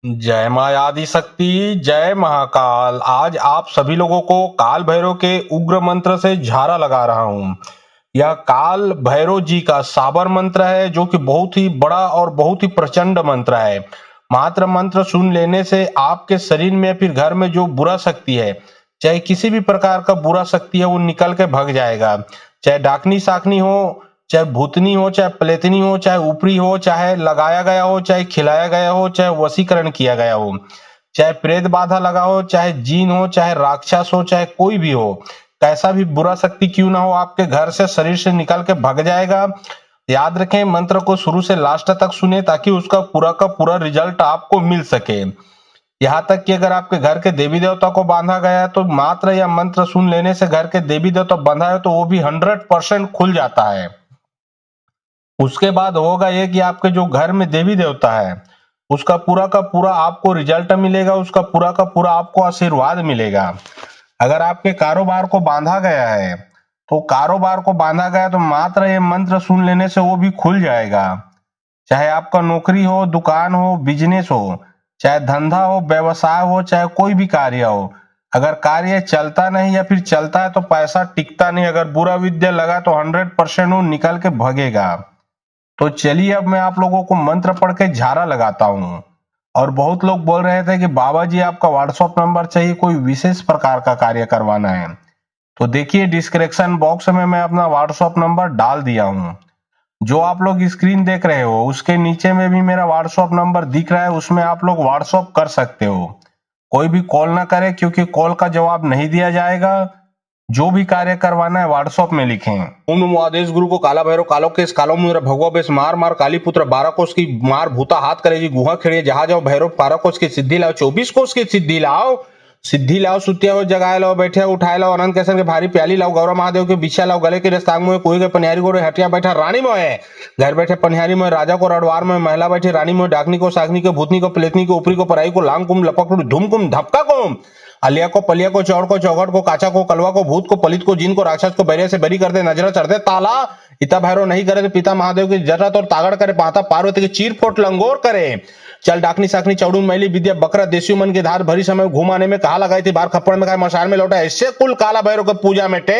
जय माँ आदि शक्ति, जय महाकाल। आज आप सभी लोगों को काल भैरव के उग्र मंत्र से झारा लगा रहा हूँ। यह काल भैरव जी का साबर मंत्र है, जो कि बहुत ही बड़ा और बहुत ही प्रचंड मंत्र है। मात्र मंत्र सुन लेने से आपके शरीर में फिर घर में जो बुरा शक्ति है, चाहे किसी भी प्रकार का बुरा शक्ति है, वो निकल के भग जाएगा। चाहे डाकनी साकनी हो, चाहे भूतनी हो, चाहे प्लेतनी हो, चाहे ऊपरी हो, चाहे लगाया गया हो, चाहे खिलाया गया हो, चाहे वशीकरण किया गया हो, चाहे प्रेत बाधा लगा हो, चाहे जीन हो, चाहे राक्षस हो, चाहे कोई भी हो, कैसा भी बुरा शक्ति क्यों ना हो, आपके घर से शरीर से निकल के भग जाएगा। याद रखें, मंत्र को शुरू से लास्ट तक सुने ताकि उसका पूरा का पूरा रिजल्ट आपको मिल सके। यहाँ तक कि अगर आपके घर के देवी देवता को बांधा गया है तो मात्र यह मंत्र सुन लेने से घर के देवी देवता बंधा है तो वो भी 100% खुल जाता है। उसके बाद होगा ये कि आपके जो घर में देवी देवता है, उसका पूरा का पूरा आपको रिजल्ट मिलेगा, उसका पूरा का पूरा आपको आशीर्वाद मिलेगा। अगर आपके कारोबार को बांधा गया है तो कारोबार को बांधा गया तो मात्र ये मंत्र सुन लेने से वो भी खुल जाएगा। चाहे आपका नौकरी हो, दुकान हो, बिजनेस हो, चाहे धंधा हो, व्यवसाय हो, चाहे कोई भी कार्य हो, अगर कार्य चलता नहीं या फिर चलता है तो पैसा टिकता नहीं, अगर बुरा विद्या लगा तो 100% वो निकल के भगेगा। तो चलिए अब मैं आप लोगों को मंत्र पढ़ के झारा लगाता हूँ। और बहुत लोग बोल रहे थे कि बाबा जी आपका व्हाट्सएप नंबर चाहिए, कोई विशेष प्रकार का कार्य करवाना है। तो देखिए डिस्क्रिप्शन बॉक्स में मैं अपना व्हाट्सएप नंबर डाल दिया हूँ। जो आप लोग स्क्रीन देख रहे हो उसके नीचे में भी मेरा व्हाट्सएप नंबर दिख रहा है, उसमें आप लोग व्हाट्सएप कर सकते हो। कोई भी कॉल ना करे, क्योंकि कॉल का जवाब नहीं दिया जाएगा। जो भी कार्य करवाना है व्हाट्सएप में लिखें। ओम नमो आदेश गुरु को काला भैरव कालो केस कालो मुरा भगवा बेस मार मार काली पुत्र 12 कोष की मार भूता हाथ करे जी गुहा खेड़िए जहा जाओ भैरव 12 कोष की सिद्धि लाओ 24 कोष की सिद्धि लाओ। सिद्धि लाओ सुतिया हो जगाए लाओ बैठे उठाए लाओ अनंत कैसन के भारी प्याली लाओ गौरव महादेव के बिछा लाओ गले के रस्तांग में कोई के पनिहारी गोरे हटिया बैठा रानी मोए घर बैठे पनिहारी में राजा को रडवार में महिला बैठी रानी में डाकनी को सागनी को भूतनी को प्लेतनी को ऊपरी को पराई को लांग कुम लपक धूम कुम धपका कुम अलिया को पलिया को चौड़ को चौगट को काचा को कलवा को भूत को पलित को जिन को राक्षस को बैरिया से बरी कर दे नजरा चढ़ दे ताला इता भैरव नहीं करे तो पिता महादेव की जटत और तागड़ करे पाता पार्वती की चीर फोट लंगोर करे। चल डाकनी साकनी चौड़ून मैली विद्या बकरा देसी मन के धार भरी समय घुमाने में कहा लगाई थी बार खप्पड़ में खाए मशाल में लौटा ऐसे कुल काला भैरव के पूजा में टे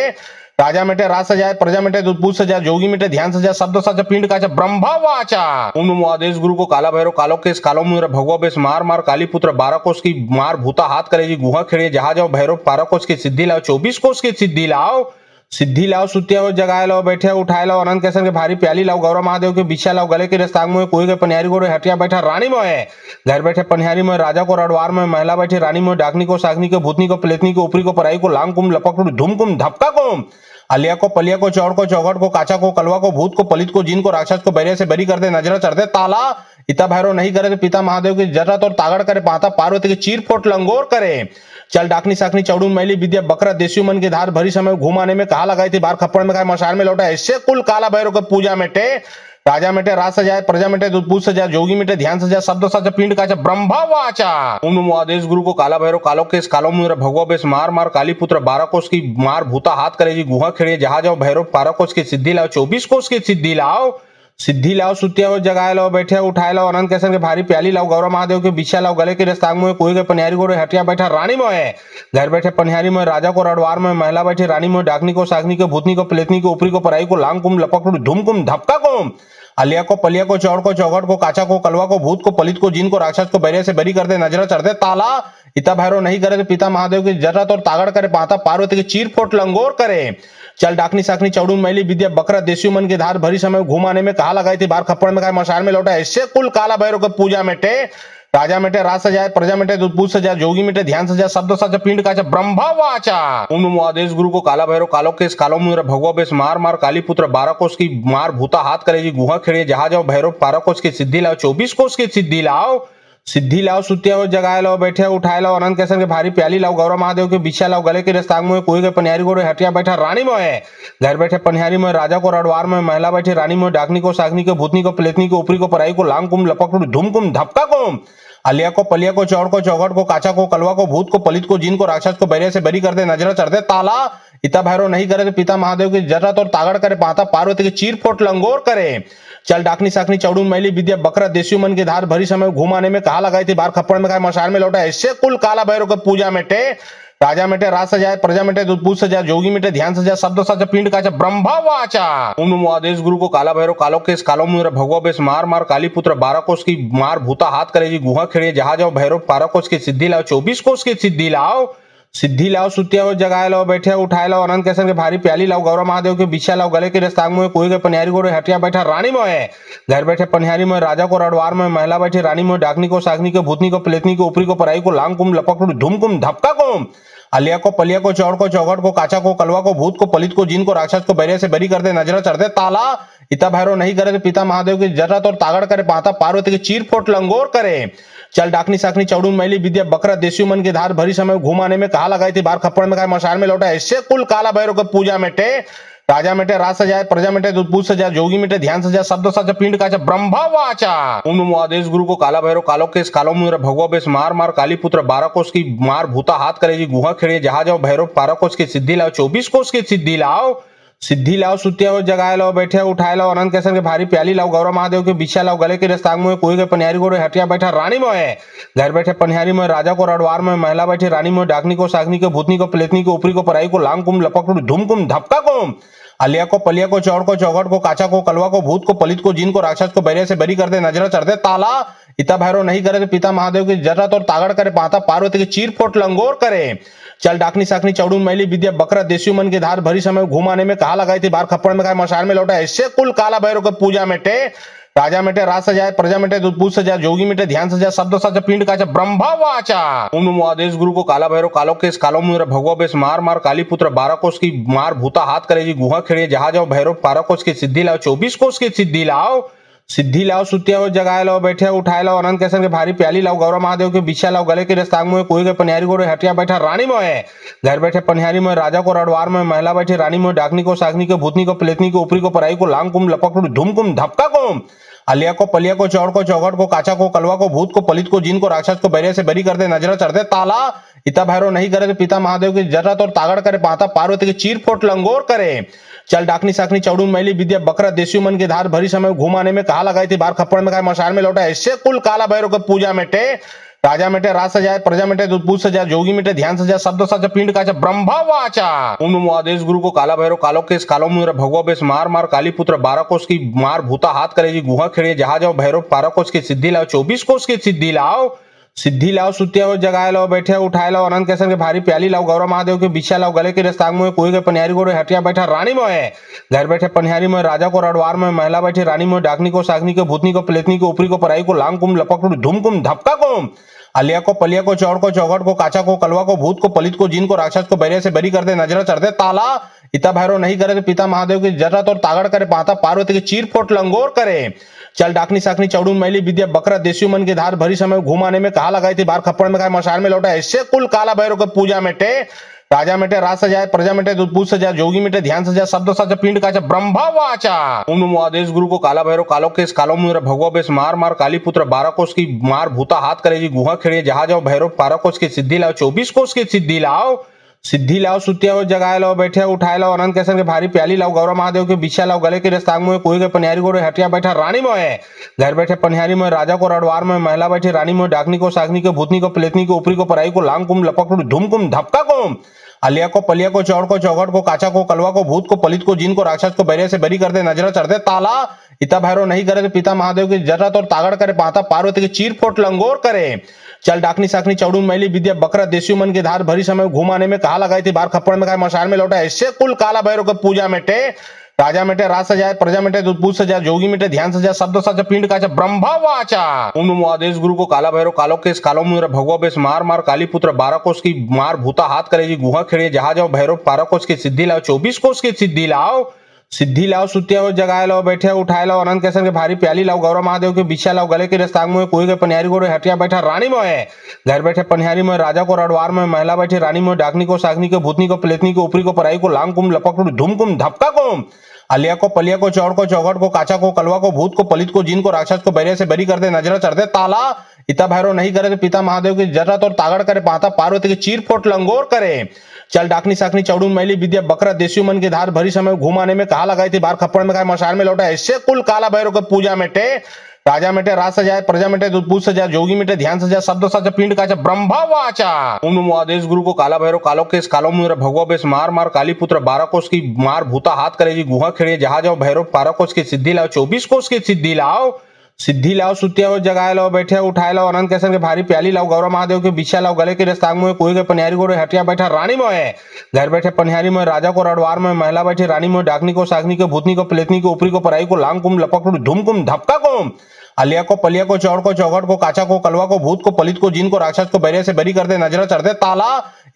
राजा मेटे राज सजाए प्रजा मेटे दूध सजा जोगी मेटे ध्यान सजा शब्द सजा पिंड काचा ब्रह्मा वाचा। ओम नमो आदेश गुरु को काला भैरव कालो केस कालो मुरा भगवा बेस मार मार काली पुत्र 12 कोष की मार भूता हाथ करे जी गुहा खेड़िए जहा जाओ भैरव 12 कोष की सिद्धि लाओ 24 कोष की सिद्धि लाओ। सिद्धि लाओ सुतिया हो जगाए लाओ बैठे उठाए लाओ अनंत कैसन के भारी प्याली लाओ गौरव महादेव के बिछा लाओ गले के रस्तांग में कोई के पनिहारी गोरे हटिया बैठा रानी मोए घर बैठे पनिहारी में राजा को रडवार में महिला बैठी रानी में डाकनी को सागनी को भूतनी को प्लेतनी को ऊपरी को पराई को लांग कुम लपक धूम कुम धपका कुम अलिया को पलिया को चौड़ को चौगट को काचा को कलवा को भूत को पलित को जिन को राक्षस को बैरिया से बरी कर दे नजरा चढ़ दे ताला इता भैरव नहीं करे तो पिता महादेव की जटत और तागड़ करे पाता पार्वती की चीर फोट लंगोर करे। चल डाकनी साकनी चौड़ून मैली विद्या बकरा देसी मन के धार भरी समय घुमाने में कहा लगाई थी बार खप्पड़ में खाए मशाल में लौटा ऐसे कुल काला भैरव के पूजा में टे राजा मेटे राज सजाए प्रजा मेटे दूध सजा जोगी मेटे ध्यान सजा शब्द सजा पिंड काचा ब्रह्मा वाचा। ओम नमो आदेश गुरु को काला भैरव कालो केस कालो मुरा भगवा बेस मार मार काली पुत्र 12 कोष की मार भूता हाथ करे जी गुहा खेड़िए जहा जाओ भैरव 12 कोष की सिद्धि लाओ 24 कोष की सिद्धि लाओ। सिद्धि लाओ सुतिया हो जगाए लाओ बैठे उठाए लाओ अनंत कैसन के भारी प्याली लाओ गौरव महादेव के बिछा लाओ गले के रस्तांग में कोई के पनिहारी गोरे हटिया बैठा रानी मोए घर बैठे पनिहारी में राजा को रडवार में महिला बैठी रानी में डाकनी को सागनी को भूतनी को प्लेतनी को ऊपरी को पराई को लांग कुम लपक धूम कुम धपका कुम अलिया को पलिया को चौड़ को चौगट को काचा को कलवा को भूत को पलित को जिन को राक्षस को बैरिया से बरी कर दे नजरा चढ़ दे ताला इता भैरव नहीं करे तो पिता महादेव की जटत और तागड़ करे पाता पार्वती की चीर फोट लंगोर करे। चल डाकनी साकनी चौड़ून मैली विद्या बकरा देसी मन के धार भरी समय घुमाने में कहा लगाई थी बार खप्पड़ में खाए मशाल में लौटा ऐसे कुल काला भैरव के पूजा में टे राजा मेटे राज सजाए प्रजा मेटे दूध सजा जोगी मेटे ध्यान सजा शब्द सजा पिंड काचा ब्रह्मा वाचा। ओम नमो आदेश गुरु को काला भैरव कालो केस कालो मुरा भगवा बेस मार मार काली पुत्र 12 कोष की मार भूता हाथ करे जी गुहा खेड़िए जहा जाओ भैरव 12 कोष की सिद्धि लाओ 24 कोष की सिद्धि लाओ। सिद्धि लाओ सुतिया हो जगाए लाओ बैठे उठाए लाओ अनंत कैसन के भारी प्याली लाओ गौरव महादेव के बिछा लाओ गले के रस्तांग में कोई के पनिहारी गोरे हटिया बैठा रानी मोए घर बैठे पनिहारी में राजा को रडवार में महिला बैठी रानी में डाकनी को सागनी को भूतनी को प्लेतनी को ऊपरी को पराई को लांग कुम लपक धूम कुम धपका कुम अलिया को पलिया को चौड़ को चौगट को काचा को कलवा को भूत को पलित को जिन को राक्षस को बैरिया से बरी कर दे नजरा चढ़ दे ताला इता भैरव नहीं करे तो पिता महादेव की जरत और तागड़ करे, माता पार्वती के चीर फोट लंगोर करे। चल डाकनी साकनी चौड़ून मैली विद्या बकरा देसियों मन के धार भरी समय घुमाने में कहा लगाई थी, बार खप्पड़ में खाए मशाल में लौटा, ऐसे कुल काला भैरव के पूजा मेटे। राजा मेटे राज सजाए, प्रजा मेटे दूध पूज सजाए, जोगी मेटे ध्यान सजाए, शब्द सच पिंड का ब्रह्मा वाचा। ओम नमो आदेश गुरु को काला भैरव कालो केस कालो मुर भगवा बेस मार मार काली पुत्र 12 कोष की मार भूता हाथ करे जी गुहा खेड़िए जहाज जाओ भैरव 12 कोष की सिद्धि लाओ 24 कोष की सिद्धि लाओ। सिद्धि लाओ सुतिया हो जगाए लाओ बैठे उठाए लाओ अनंत कैसन के भारी प्याली लाओ गौरव महादेव के बिछा लाओ गले के रस्तांग में कोई के पनिहारी गोरे हटिया बैठा रानी मोहे घर बैठे पनिहारी में राजा को रडवार में महिला बैठी रानी में डाकनी को सागनी को भूतनी को प्लेतनी को ऊपरी को पराई को लांग कुम लपक धूम कुम धपका कुम अलिया को पलिया को चौड़ को चौगट को काचा को कलवा को भूत को पलित को जिन को राक्षस को बैरे से बरी कर दे नजर चढ़ दे ताला। इता भैरव नहीं करे तो पिता महादेव की जरत और तागड़ करे, माता पार्वती के चीर फोट लंगोर करे। चल डाकनी साकनी चौड़ून मैली विद्या बकरा देसियों मन के धार भरी समय घुमाने में कहा लगाई थी, बार खप्पड़ में खाए मशाल में लौटा, ऐसे कुल काला भैरव के पूजा मेटे। राजा मेटे राज सजाए, प्रजा मेटे दूध पूज सजाए, जोगी मेटे ध्यान सजाए, शब्द सच पिंड का ब्रह्मा वाचा। ओम नमो आदेश गुरु को काला भैरव कालो केस कालो मुर भगवा बेस मार मार काली पुत्र 12 कोष की मार भूता हाथ करे जी गुहा खेड़िए जहाज जाओ भैरव 12 कोष की सिद्धि लाओ 24 कोष की सिद्धि लाओ। सिद्धि लाओ सुतिया हो जगाए लाओ बैठे उठाए लाओ अनंत कैसन के भारी प्याली लाओ गौरव महादेव के बिछा लाओ गले के रस्तांग में कोई के पनिहारी गोरे हटिया बैठा रानी मोहे घर बैठे पनिहारी में राजा को रडवार में महिला बैठी रानी में डाकनी को सागनी को भूतनी को प्लेतनी को ऊपरी को पराई को लांग कुम लपक धूम कुम धपका कुम अलिया को पलिया को चौड़ को चौगट को काचा को कलवा को भूत को पलित को जिन को राक्षस को बैरे से बरी कर दे नजर चढ़ दे ताला। इता भैरव नहीं करे तो पिता महादेव की जरत और तागड़ करे, माता पार्वती के चीर फोट लंगोर करे। चल डाकनी साकनी चौड़ून मैली विद्या बकरा देसियों मन के धार भरी समय घुमाने में कहा लगाई थी, बार खप्पड़ में खाए मशाल में लौटा, ऐसे कुल काला भैरव के पूजा मेटे। राजा मेटे राज सजाए, प्रजा मेटे दूध पूज सजाए, जोगी मेटे ध्यान सजाए, शब्द सच पिंड का ब्रह्मा वाचा। ओम नमो आदेश गुरु को काला भैरव कालो केस कालो मुर भगवा बेस मार मार काली पुत्र 12 कोष की मार भूता हाथ करे जी गुहा खेड़िए जहाज जाओ भैरव 12 कोष की सिद्धि लाओ 24 कोष की सिद्धि लाओ। सिद्धि लाओ सुतिया हो जगाए लाओ बैठे उठाए लाओ अनंत कैसन के भारी प्याली लाओ गौरव महादेव के बिछा लाओ गले के रस्तांग में कोई के पनिहारी गोरे हटिया बैठा रानी मोहे घर बैठे पनिहारी में राजा को रडवार में महिला बैठी रानी में डाकनी को सागनी को भूतनी को प्लेतनी को ऊपरी को पराई को लांग कुम लपक धूम कुम धपका कुम अलिया को पलिया को चौड़ को चौगट को काचा को कलवा को भूत को पलित को जिन को राक्षस को बैरे से बरी कर दे नजर चढ़ दे ताला। इता भैरव नहीं करे तो पिता महादेव की जरत और तागड़ करे, माता पार्वती के चीर फोट लंगोर करे। चल डाकनी साकनी चौड़ून मैली विद्या बकरा देसियों मन के धार भरी समय घुमाने में कहा लगाई थी, बार खप्पड़ में खाए मशाल में लौटा, ऐसे कुल काला भैरव के पूजा मेटे। राजा मेटे राज सजाए, प्रजा मेटे दूध पूज सजाए, जोगी मेटे ध्यान सजाए, शब्द सच पिंड का ब्रह्मा वाचा। ओम नमो आदेश गुरु को काला भैरव कालो केस कालो मुर भगवा बेस मार मार काली पुत्र 12 कोष की मार भूता हाथ करे जी गुहा खेड़िए जहाज जाओ भैरव 12 कोष की सिद्धि लाओ 24 कोष की सिद्धि लाओ। सिद्धि लाओ सुतिया हो जगाए लाओ बैठे उठाए लाओ अनंत कैसन के भारी प्याली लाओ गौरव महादेव के बिछा लाओ गले के रस्तांग में कोई के पनिहारी गोरे हटिया बैठा रानी मोहे घर बैठे पनिहारी में राजा को रडवार में महिला बैठी रानी में डाकनी को सागनी को भूतनी को प्लेतनी को ऊपरी को पराई को लांग कुम लपक धूम कुम धपका कुम अलिया को पलिया को चौड़ को चौगट को काचा को कलवा को भूत को पलित को जिन को राक्षस को बैरे से बरी कर दे नजर चढ़ दे ताला। इता भैरव नहीं करे तो पिता महादेव की जरत और तागड़ करे, माता पार्वती के चीर फोट लंगोर करे। चल डाकनी साकनी चौड़ून मैली विद्या बकरा देसियों मन के धार भरी समय घुमाने में कहा लगाई थी, बार खप्पड़ में खाए मशाल में लौटा, ऐसे कुल काला भैरव के पूजा मेटे। राजा मेटे राज सजाए, प्रजा मेटे दूध पूज सजाए, जोगी मेटे ध्यान सजाए, शब्द सच पिंड का ब्रह्मा वाचा। ओम नमो आदेश गुरु को काला भैरव कालो केस कालो मुर भगवा बेस मार मार काली पुत्र 12 कोष की मार भूता हाथ करे जी गुहा खेड़िए जहाज जाओ भैरव 12 कोष की सिद्धि लाओ 24 कोष की सिद्धि लाओ। सिद्धि लाओ सुतिया हो जगाए लाओ बैठे उठाए लाओ अनंत कैसन के भारी प्याली लाओ गौरव महादेव के बिछा लाओ गले के रस्तांग में कोई के पनिहारी गोरे हटिया बैठा रानी मोहे घर बैठे पनिहारी में राजा को रडवार में महिला बैठी रानी में डाकनी को सागनी को भूतनी को प्लेतनी को ऊपरी को पराई को लांग कुम लपक धूम कुम धपका कुम अलिया को पलिया को चौड़ को चौगट को काचा को कलवा को भूत को पलित को जिन को राक्षस को बैरे से बरी कर दे नजर चढ़ दे ताला। इता भैरव नहीं करे तो पिता महादेव की जरत और तागड़ करे, माता पार्वती के चीर फोट लंगोर करे। चल डाकनी साकनी चौड़ून मैली विद्या बकरा देसियों मन के धार भरी समय घुमाने में कहा लगाई थी, बार खप्पड़ में खाए मशाल में लौटा, ऐसे कुल काला भैरव के पूजा मेटे। राजा मेटे राज सजाए, प्रजा मेटे दूध पूज सजाए, जोगी मेटे ध्यान सजाए, शब्द सच पिंड का ब्रह्मा वाचा। ओम नमो आदेश गुरु को काला भैरव कालो केस कालो मुर भगवा बेस मार मार काली पुत्र 12 कोष की मार भूता हाथ करे जी गुहा खेड़िए जहाज जाओ भैरव 12 कोष की सिद्धि लाओ 24 कोष की सिद्धि लाओ। सिद्धि लाओ सुतिया हो जगाए लाओ बैठे उठाए लाओ अनंत कैसन के भारी प्याली लाओ गौरव महादेव के बिछा लाओ गले के रस्तांग में कोई के पनिहारी गोरे हटिया बैठा रानी मोहे घर बैठे पनिहारी में राजा को रडवार में महिला बैठी रानी में डाकनी को सागनी को भूतनी को प्लेतनी को ऊपरी को पराई को लांग कुम लपक धूम कुम धपका कुम अलिया को पलिया को चौड़ को चौगट को काचा को कलवा को भूत को पलित को जीन को राक्षस को बैरिया से बरी कर दे नजर चढ़ दे ताला। इता भैरव नहीं करे तो पिता महादेव की जरूरत और तागड़ करे पाता पार्वती की चीर फोट लंगोर करे। चल डाकनी साकनी चौड़ून मैली विद्या बकरा देसी मन की धार भरी समय घुमाने में कहा लगाई थी बार खप्पड़ में खाए मशार में लौटा ऐसे कुल काला भैरव को पूजा मेटे राजा मेटे राज सजाए प्रजा मेटे दूध सजाए जोगी मेटे ध्यान सजाए शब्द सजा पिंड काचा ब्रह्मा वाचा। ओम नमो आदेश गुरु को काला भैरव कालो केस कालो मुद्रा भगवा बेस मार मार काली पुत्र 12 कोष की मार भूता हाथ करेगी गुहा खेड़िए जहां जाओ भैरव 12 कोष की सिद्धि लाओ 24 कोष की सिद्धि लाओ सिद्धि लाओ सुतिया हो जगाए लाओ बैठे उठाए लाओ अनंत कैसन के भारी प्याली लाओ गौरव महादेव के बिछा लाओ गले के रस्तांग में कोई के पनियारी को हटिया बैठा रानी मोहे घर बैठे पनियारी में राजा को रडवार में महिला बैठे रानी में डाकनी को सागनी को भूतनी को प्लेतनी को ऊपरी को पराई को लांग कुम लपक धूम कुम धपका कुम अलिया को पलिया को चौड़ को चौगट को काचा को कलवा को भूत को पलित को जीन को राक्षस को बैरिया से बरी कर दे नजर चढ़ दे ताला।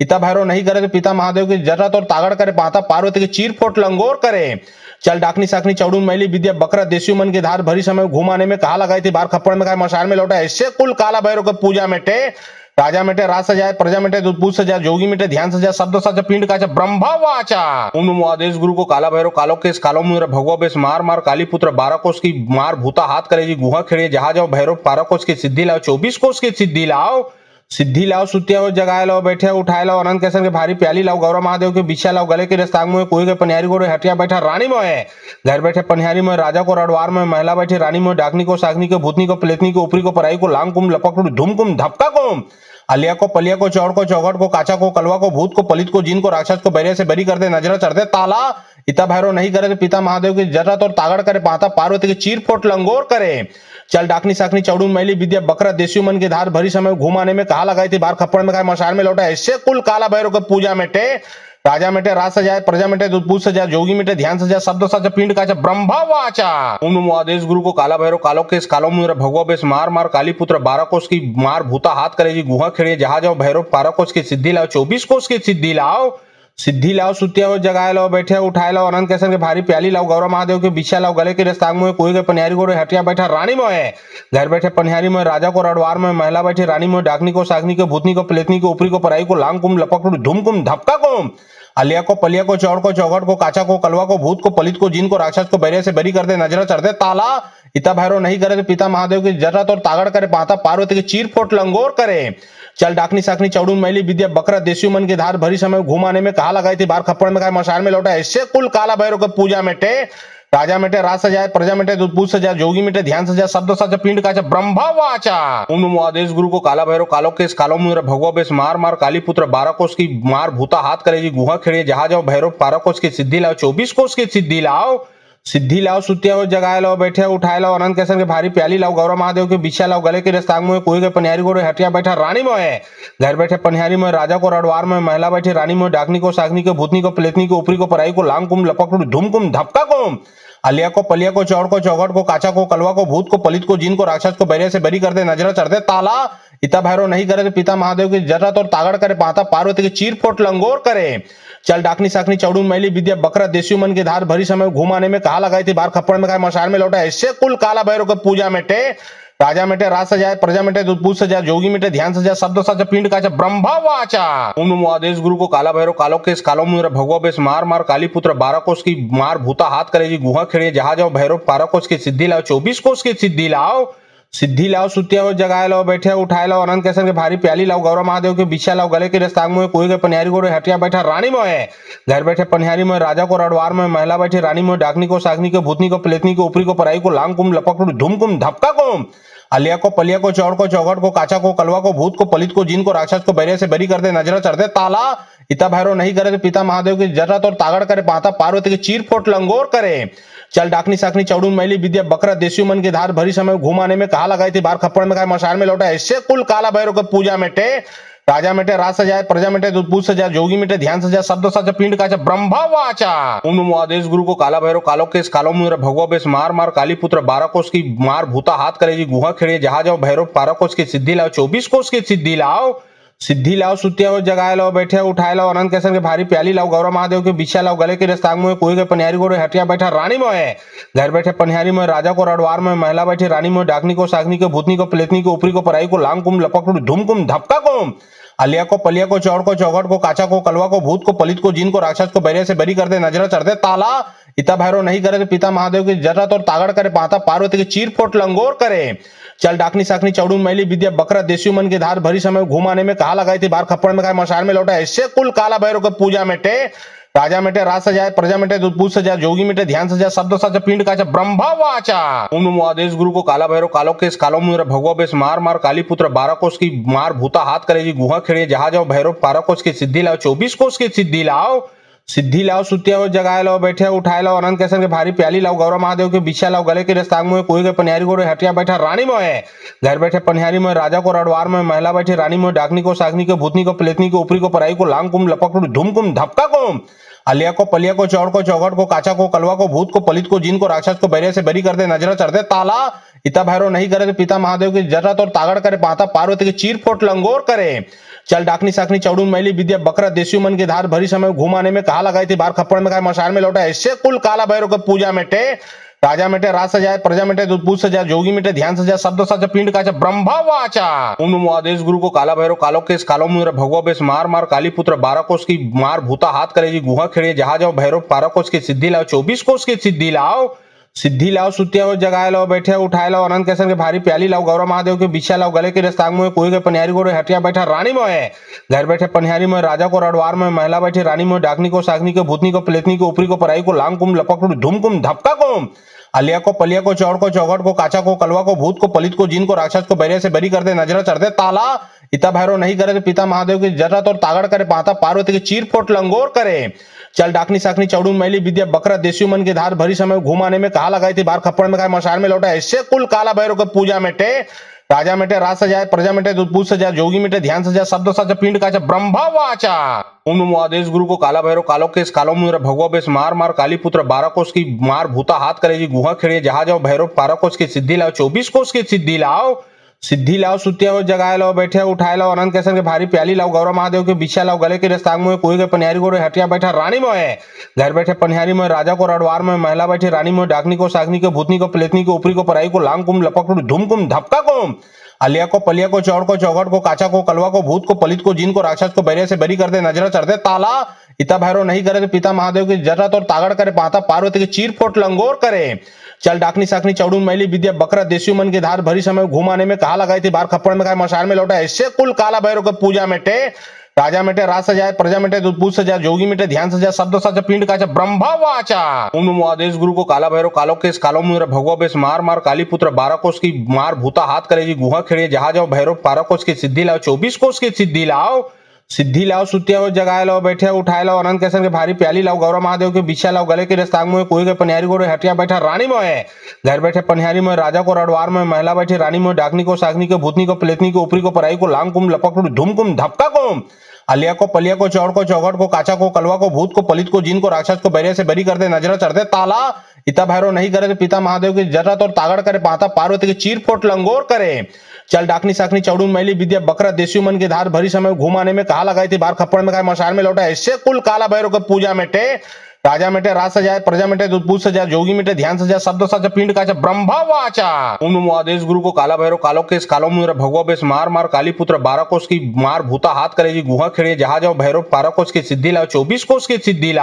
इता भैरव नहीं करे तो पिता महादेव की जरूरत और तागड़ करे पाता पार्वती की चीर फोट लंगोर करे। चल डाकनी साकनी चौड़ून मैली विद्या बकरा देसी मन की धार भरी समय घुमाने में कहा लगाई थी बार खप्पड़ में खाए मशार में लौटा ऐसे कुल काला भैरव को पूजा मेटे राजा मेटे राज सजाए प्रजा मेटे दूध सजाए जोगी मेटे ध्यान सजाए शब्द सजा पिंड काचा ब्रह्मा वाचा। ओम नमो आदेश गुरु को काला भैरव कालो केस कालो मुद्रा भगवा बेस मार मार काली पुत्र 12 कोष की मार भूता हाथ करेगी गुहा खेड़िए जहां जाओ भैरव 12 कोष की सिद्धि लाओ 24 कोष की सिद्धि लाओ सुतिया हो जगाए लाओ बैठे उठाए लाओ अनंत कैसन के भारी प्याली लाओ गौरव महादेव के बिछा लाओ गले के रस्तांग में कोई के पनियारी को हटिया बैठा रानी मोहे घर बैठे पनियारी में राजा को रडवार में महिला बैठे रानी में डाकनी को सागनी को भूतनी को प्लेतनी को ऊपरी को पराई को लांग कुम लपक धूम कुम धपका कुम अलिया को पलिया को चौड़ को चौगट को काचा को कलवा को भूत को पलित को जीन को राक्षस को बैरिया से बरी कर दे नजर चढ़ दे ताला। इता भैरव नहीं करे तो पिता महादेव की जरूरत और तागड़ करे पाता पार्वती की चीर फोट लंगोर करे। चल डाकनी साकनी चौड़ून मैली विद्या बकरा देसी मन की धार भरी समय घुमाने में कहा लगाई थी बार खप्पड़ में खाए मशार में लौटा ऐसे कुल काला भैरव को पूजा मेटे राजा मेटे राज सजाए प्रजा मेटे दूध सजाए जोगी मेटे ध्यान सजाए शब्द सजा पिंड काचा ब्रह्मा वाचा। ओम नमो आदेश गुरु को काला भैरव कालो केस कालो मुद्रा भगवा बेस मार मार काली पुत्र 12 कोष की मार भूता हाथ करेगी गुहा खेड़िए जहां जाओ भैरव 12 कोष की सिद्धि लाओ 24 कोष की सिद्धि लाओ सुतिया हो जगाए लाओ बैठे उठाए लाओ अनंत कैसन के भारी प्याली लाओ गौरव महादेव के बिछा लाओ गले के रस्तांग में कोई के पनियारी को हटिया बैठा रानी मोहे घर बैठे पनियारी में राजा को रडवार में महिला बैठे रानी में डाकनी को सागनी को भूतनी को प्लेतनी को ऊपरी को पराई को लांग कुम लपक धूम कुम धपका कुम अलिया को पलिया को चौड़ को चौगट को काचा को कलवा को भूत को पलित को जीन को राक्षस को बैरिया से बरी कर दे नजर चढ़ दे ताला। इता भैरव नहीं करे तो पिता महादेव की जरूरत और तागड़ करे पाता पार्वती की चीर फोट लंगोर करे। चल डाकनी साकनी चौड़ून मैली विद्या बकरा देसी मन की धार भरी समय घुमाने में कहा लगाई थी बार खप्पड़ में खाए मशार में लौटा ऐसे कुल काला भैरव को पूजा मेटे राजा मेटे राज सजाए प्रजा मेटे दूध सजाए जोगी मेटे ध्यान सजाए शब्द सजा पिंड काचा ब्रह्मा वाचा। ओम नमो आदेश गुरु को काला भैरव कालो केस कालो मुद्रा भगवा बेस मार मार काली पुत्र 12 कोष की मार भूता हाथ करेगी गुहा खेड़िए जहां जाओ भैरव 12 कोष की सिद्धि लाओ 24 कोष की सिद्धि लाओ सुतिया हो जगाए लाओ बैठे उठाए लाओ अनंत कैसन के भारी प्याली लाओ गौरव महादेव के बिछा लाओ गले के रस्तांग में कोई के पनियारी को हटिया बैठा रानी मोहे घर बैठे पनियारी में राजा को रडवार में महिला बैठे रानी में डाकनी को सागनी को भूतनी को प्लेतनी को ऊपरी को पराई को लांग कुम लपक धूम कुम धपका कुम अलिया को पलिया को चौड़ को चौगट को काचा को कलवा को भूत को पलित को जीन को राक्षस को बैरिया से बरी कर दे नजर चढ़ दे ताला। इता भैरव नहीं करे तो पिता महादेव की जरूरत और तागड़ करे पाता पार्वती की चीर फोट लंगोर करे। चल डाकनी साकनी चौड़ून मैली विद्या बकरा देसी मन की धार भरी समय घुमाने में कहा लगाई थी बार खप्पड़ में खाए मशार में लौटा ऐसे कुल काला भैरव को पूजा मेटे राजा मेटे राज सजाए प्रजा मेटे दूध सजाए जोगी मेटे ध्यान सजाए शब्द सजा पिंड काचा ब्रह्मा वाचा। ओम नमो आदेश गुरु को काला भैरव कालो केस कालो मुद्रा भगवा बेस मार मार काली पुत्र 12 कोष की मार भूता हाथ करेगी गुहा खेड़िए जहां जाओ भैरव 12 कोष की सिद्धि लाओ 24 कोष की सिद्धि लाओ सुतिया हो जगाए लाओ बैठे उठाए लाओ अनंत कैसन के भारी प्याली लाओ गौरव महादेव के बिछा लाओ गले के रस्तांग में कोई के पनियारी को हटिया बैठा रानी मोहे घर बैठे पनियारी में राजा को रडवार में महिला बैठे रानी में डाकनी को सागनी को भूतनी को प्लेतनी को ऊपरी को पराई को लांग कुम लपक धूम कुम धपका कुम अलिया को पलिया को चौड़ को चौगट को काचा को कलवा को भूत को पलित को जीन को राक्षस को बैरिया से बरी कर दे नजर चढ़ दे ताला। इता भैरव नहीं करे तो पिता महादेव की जरूरत और तागड़ करे पाता पार्वती की चीर फोट लंगोर करे। चल डाकनी साकनी चौड़ून मैली विद्या बकरा देसी मन की धार भरी समय घुमाने में कहा लगाई थी बार खप्पड़ में खाए मशार में लौटा ऐसे कुल काला भैरव को पूजा मेटे राजा मेटे राज सजाए प्रजा मेटे दूध सजाए जोगी मेटे ध्यान सजाए शब्द सजा पिंड काचा ब्रह्मा वाचा। ओम नमो आदेश गुरु को काला भैरव कालो केस कालो मुद्रा भगवा बेस मार मार काली पुत्र 12 कोष की मार भूता हाथ करेगी गुहा खेड़िए जहां जाओ भैरव 12 कोष की सिद्धि लाओ 24 कोष की सिद्धि लाओ सुतिया हो जगाए लाओ बैठे उठाए लाओ अनंत कैसन के भारी प्याली लाओ गौरव महादेव के बिछा लाओ गले के रस्तांग में कोई के पनियारी को हटिया बैठा रानी मोहे घर बैठे पनियारी में राजा को रडवार में महिला बैठे रानी में डाकनी को सागनी को भूतनी को प्लेतनी को ऊपरी को पराई को लांग कुम लपक धूम कुम धपका कुम अलिया को पलिया को चौड़ को चौघट को काचा को कलवा को भूत को पलित को जीन को राक्षस को बैरिया से बरी कर दे नजरा चढ़ दे ताला। इता भैरव नहीं करे तो पिता महादेव की जरूरत और तागड़ करे पाता पार्वती की चीर फोट लंगोर करे। चल डाकनी साकनी चौड़ून मैली विद्या बकरा देसी मन की धार भरी समय घुमाने में कहा लगाई थी बार खप्पड़ में खाए मशाल में लौटा ऐसे कुल काला भैरव को पूजा मेटे राजा मेटे राज सजाए प्रजा मेटे दूध पूछ सजाए जोगी मेटे ध्यान सजाए शब्द सच पिंड काचा ब्रह्मा वाचा। ओम नमो आदेश गुरु को काला भैरव कालो केस कालो मुर भगवा बेस मार मार काली पुत्र 12 कोष की मार भूता हाथ करेगी गुहा खेड़िए जहाज जाओ भैरव 12 कोष की सिद्धि लाओ 24 कोष की सिद्धि लाओ सुतिया हो जगाए लाओ बैठे उठाए लाओ अनंत कैसन के भारी प्याली लाओ गौरव महादेव के बिछा लाओ गले के रस्तांग में कोई के पनिहारी को हटिया बैठा रानी मोहे घर बैठे पनिहारी में राजा को रडवार में महिला बैठी रानी में डाकनी को सागनी को भूतनी को प्लेतनी को ऊपरी को पराई को लांग कुम लपक धूम कुम धपका कुम अलिया को पलिया को चौड़ को चौघट को काचा को कलवा को भूत को पलित को जीन को राक्षस को बैरिया से बरी कर दे नजरा चढ़ दे ताला। इता भैरव नहीं करे तो पिता महादेव की जरूरत और तागड़ करे पाता पार्वती की चीर फोट लंगोर करे। चल डाकनी साकनी चौड़ून मैली विद्या बकरा देसी मन की धार भरी समय घुमाने में कहा लगाई थी बार खप्पड़ में खाए मशाल में लौटा ऐसे कुल काला भैरव को पूजा मेटे राजा मेटे राज सजाए प्रजा मेटे दूध पूछ सजाए जोगी मेटे ध्यान सजाए शब्द सच पिंड काचा ब्रह्मा वाचा। ओम नमो आदेश गुरु को काला भैरव कालो केस कालो मुर भगवा बेस मार मार काली पुत्र 12 कोष की मार भूता हाथ करेगी गुहा खेड़िए जहाज जाओ भैरव 12 कोष की सिद्धि लाओ 24 कोष की सिद्धि लाओ सुतिया हो जगाए लाओ बैठे उठाए लाओ अनंत कैसन के भारी प्याली लाओ गौरव महादेव के बिछा लाओ गले के रस्तांग में कोई के पनिहारी को हटिया बैठा रानी मोहे घर बैठे पनिहारी में राजा को रडवार में महिला बैठी रानी में डाकनी को सागनी को भूतनी को प्लेतनी को ऊपरी को पराई को लांग कुम लपक धूम कुम धपका कुम अलिया को पलिया को चौड़ को चौघट को काचा को कलवा को भूत को पलित को जीन को राक्षस को बैरिया से बरी कर दे नजरा चढ़ दे ताला। इता भैरव नहीं करे तो पिता महादेव की जरूरत और तागड़ करे पाता पार्वती की चीर फोट लंगोर करे। चल डाकनी साकनी चौड़ून मैली विद्या बकरा देसी मन की धार भरी समय घुमाने में कहा लगाई थी बार खप्पड़ में खाए मशाल में लौटा ऐसे कुल काला भैरव को पूजा मेटे राजा मेटे राज सजाए प्रजा मेटे दूध पूछ सजाए जोगी मेटे ध्यान सजाए शब्द सच पिंड काचा ब्रह्मा वाचा। ओम नमो आदेश गुरु को काला भैरव कालो केस कालो मुर भगवा बेस मार मार काली पुत्र 12 कोष की मार भूता हाथ करेगी गुहा खेड़िए जहाज जाओ भैरव 12 कोष की सिद्धि लाओ 24 कोष की सिद्धि लाओ सुतिया हो जगाए लाओ बैठे उठाए लाओ अनंत कैसन के भारी प्याली लाओ गौरव महादेव के बिछा लाओ गले के रस्तांग में कोई के पनिहारी को हटिया बैठा रानी मोहे घर बैठे पनिहारी में राजा को रडवार में महिला बैठी रानी में डाकनी को सागनी को भूतनी को प्लेतनी को ऊपरी को पराई को लांग कुम लपक धूम कुम धपका कुम अलिया को पलिया को चौड़ को चौघट को काचा को कलवा को भूत को पलित को जीन को राक्षस को बैरिया से बरी कर दे नजरा चढ़ दे ताला। इता भैरव नहीं करे तो पिता महादेव की जरूरत और तागड़ करे पाता पार्वती की चीर फोट लंगोर करे। चल डाकनी साकनी चौड़ून मैली विद्या बकरा देसी मन की धार भरी समय घुमाने में कहा लगाई थी बार खप्पड़ में खाए मशाल में लौटा ऐसे कुल काला भैरव को पूजा मेटे राजा मेटे राज सजाए प्रजा मेटे दूध पूछ सजाए जोगी मेटे ध्यान सजाए शब्द सच पिंड काचा ब्रह्मा वाचा। ओम नमो आदेश गुरु को काला भैरव कालो केस कालो मुर भगवा बेस मार मार काली पुत्र 12 कोष की मार भूता हाथ करेगी गुहा खेड़िए जहाज जाओ भैरव 12 कोष की सिद्धि लाओ 24 कोष की सिद्धि लाओ सुतिया हो जगाए लाओ बैठे उठाए लाओ अनंत कैसन के भारी प्याली लाओ गौरव महादेव के बिछा लाओ गले के रस्तांग में कोई के पनिहारी को हटिया बैठा रानी मोहे घर बैठे पनिहारी में राजा को रडवार में महिला बैठी रानी में डाकनी को सागनी को भूतनी को प्लेतनी को ऊपरी को पराई को लांग कुम लपक धूम कुम धपका कुम अलिया को पलिया को चौड़ को चौघट को काचा को कलवा को भूत को पलित को जीन को राक्षस को बैरिया से बरी कर दे नजरा चढ़ दे ताला। इता भैरव नहीं करे तो पिता महादेव की जरूरत और तागड़ करे पाता पार्वती की चीर फोट लंगोर करे। चल डाकनी साकनी चौड़ून मैली विद्या बकरा देसी मन की धार भरी समय घुमाने में कहा लगाई थी बार खप्पड़ में खाए मशाल में लौटा ऐसे कुल काला भैरव को पूजा मेटे राजा मेटे राज सजाए प्रजा मेटे दूध पूछ सजाए जोगी मेटे ध्यान सजाए शब्द सच पिंड काचा ब्रह्मा वाचा। ओम नमो आदेश गुरु को काला भैरव कालो केस कालो मुर भगवा बेस मार मार काली पुत्र 12 कोष की मार भूता हाथ करेगी गुहा खेड़िए जहाज जाओ भैरव 12 कोष की सिद्धि लाओ 24 कोष की सिद्धि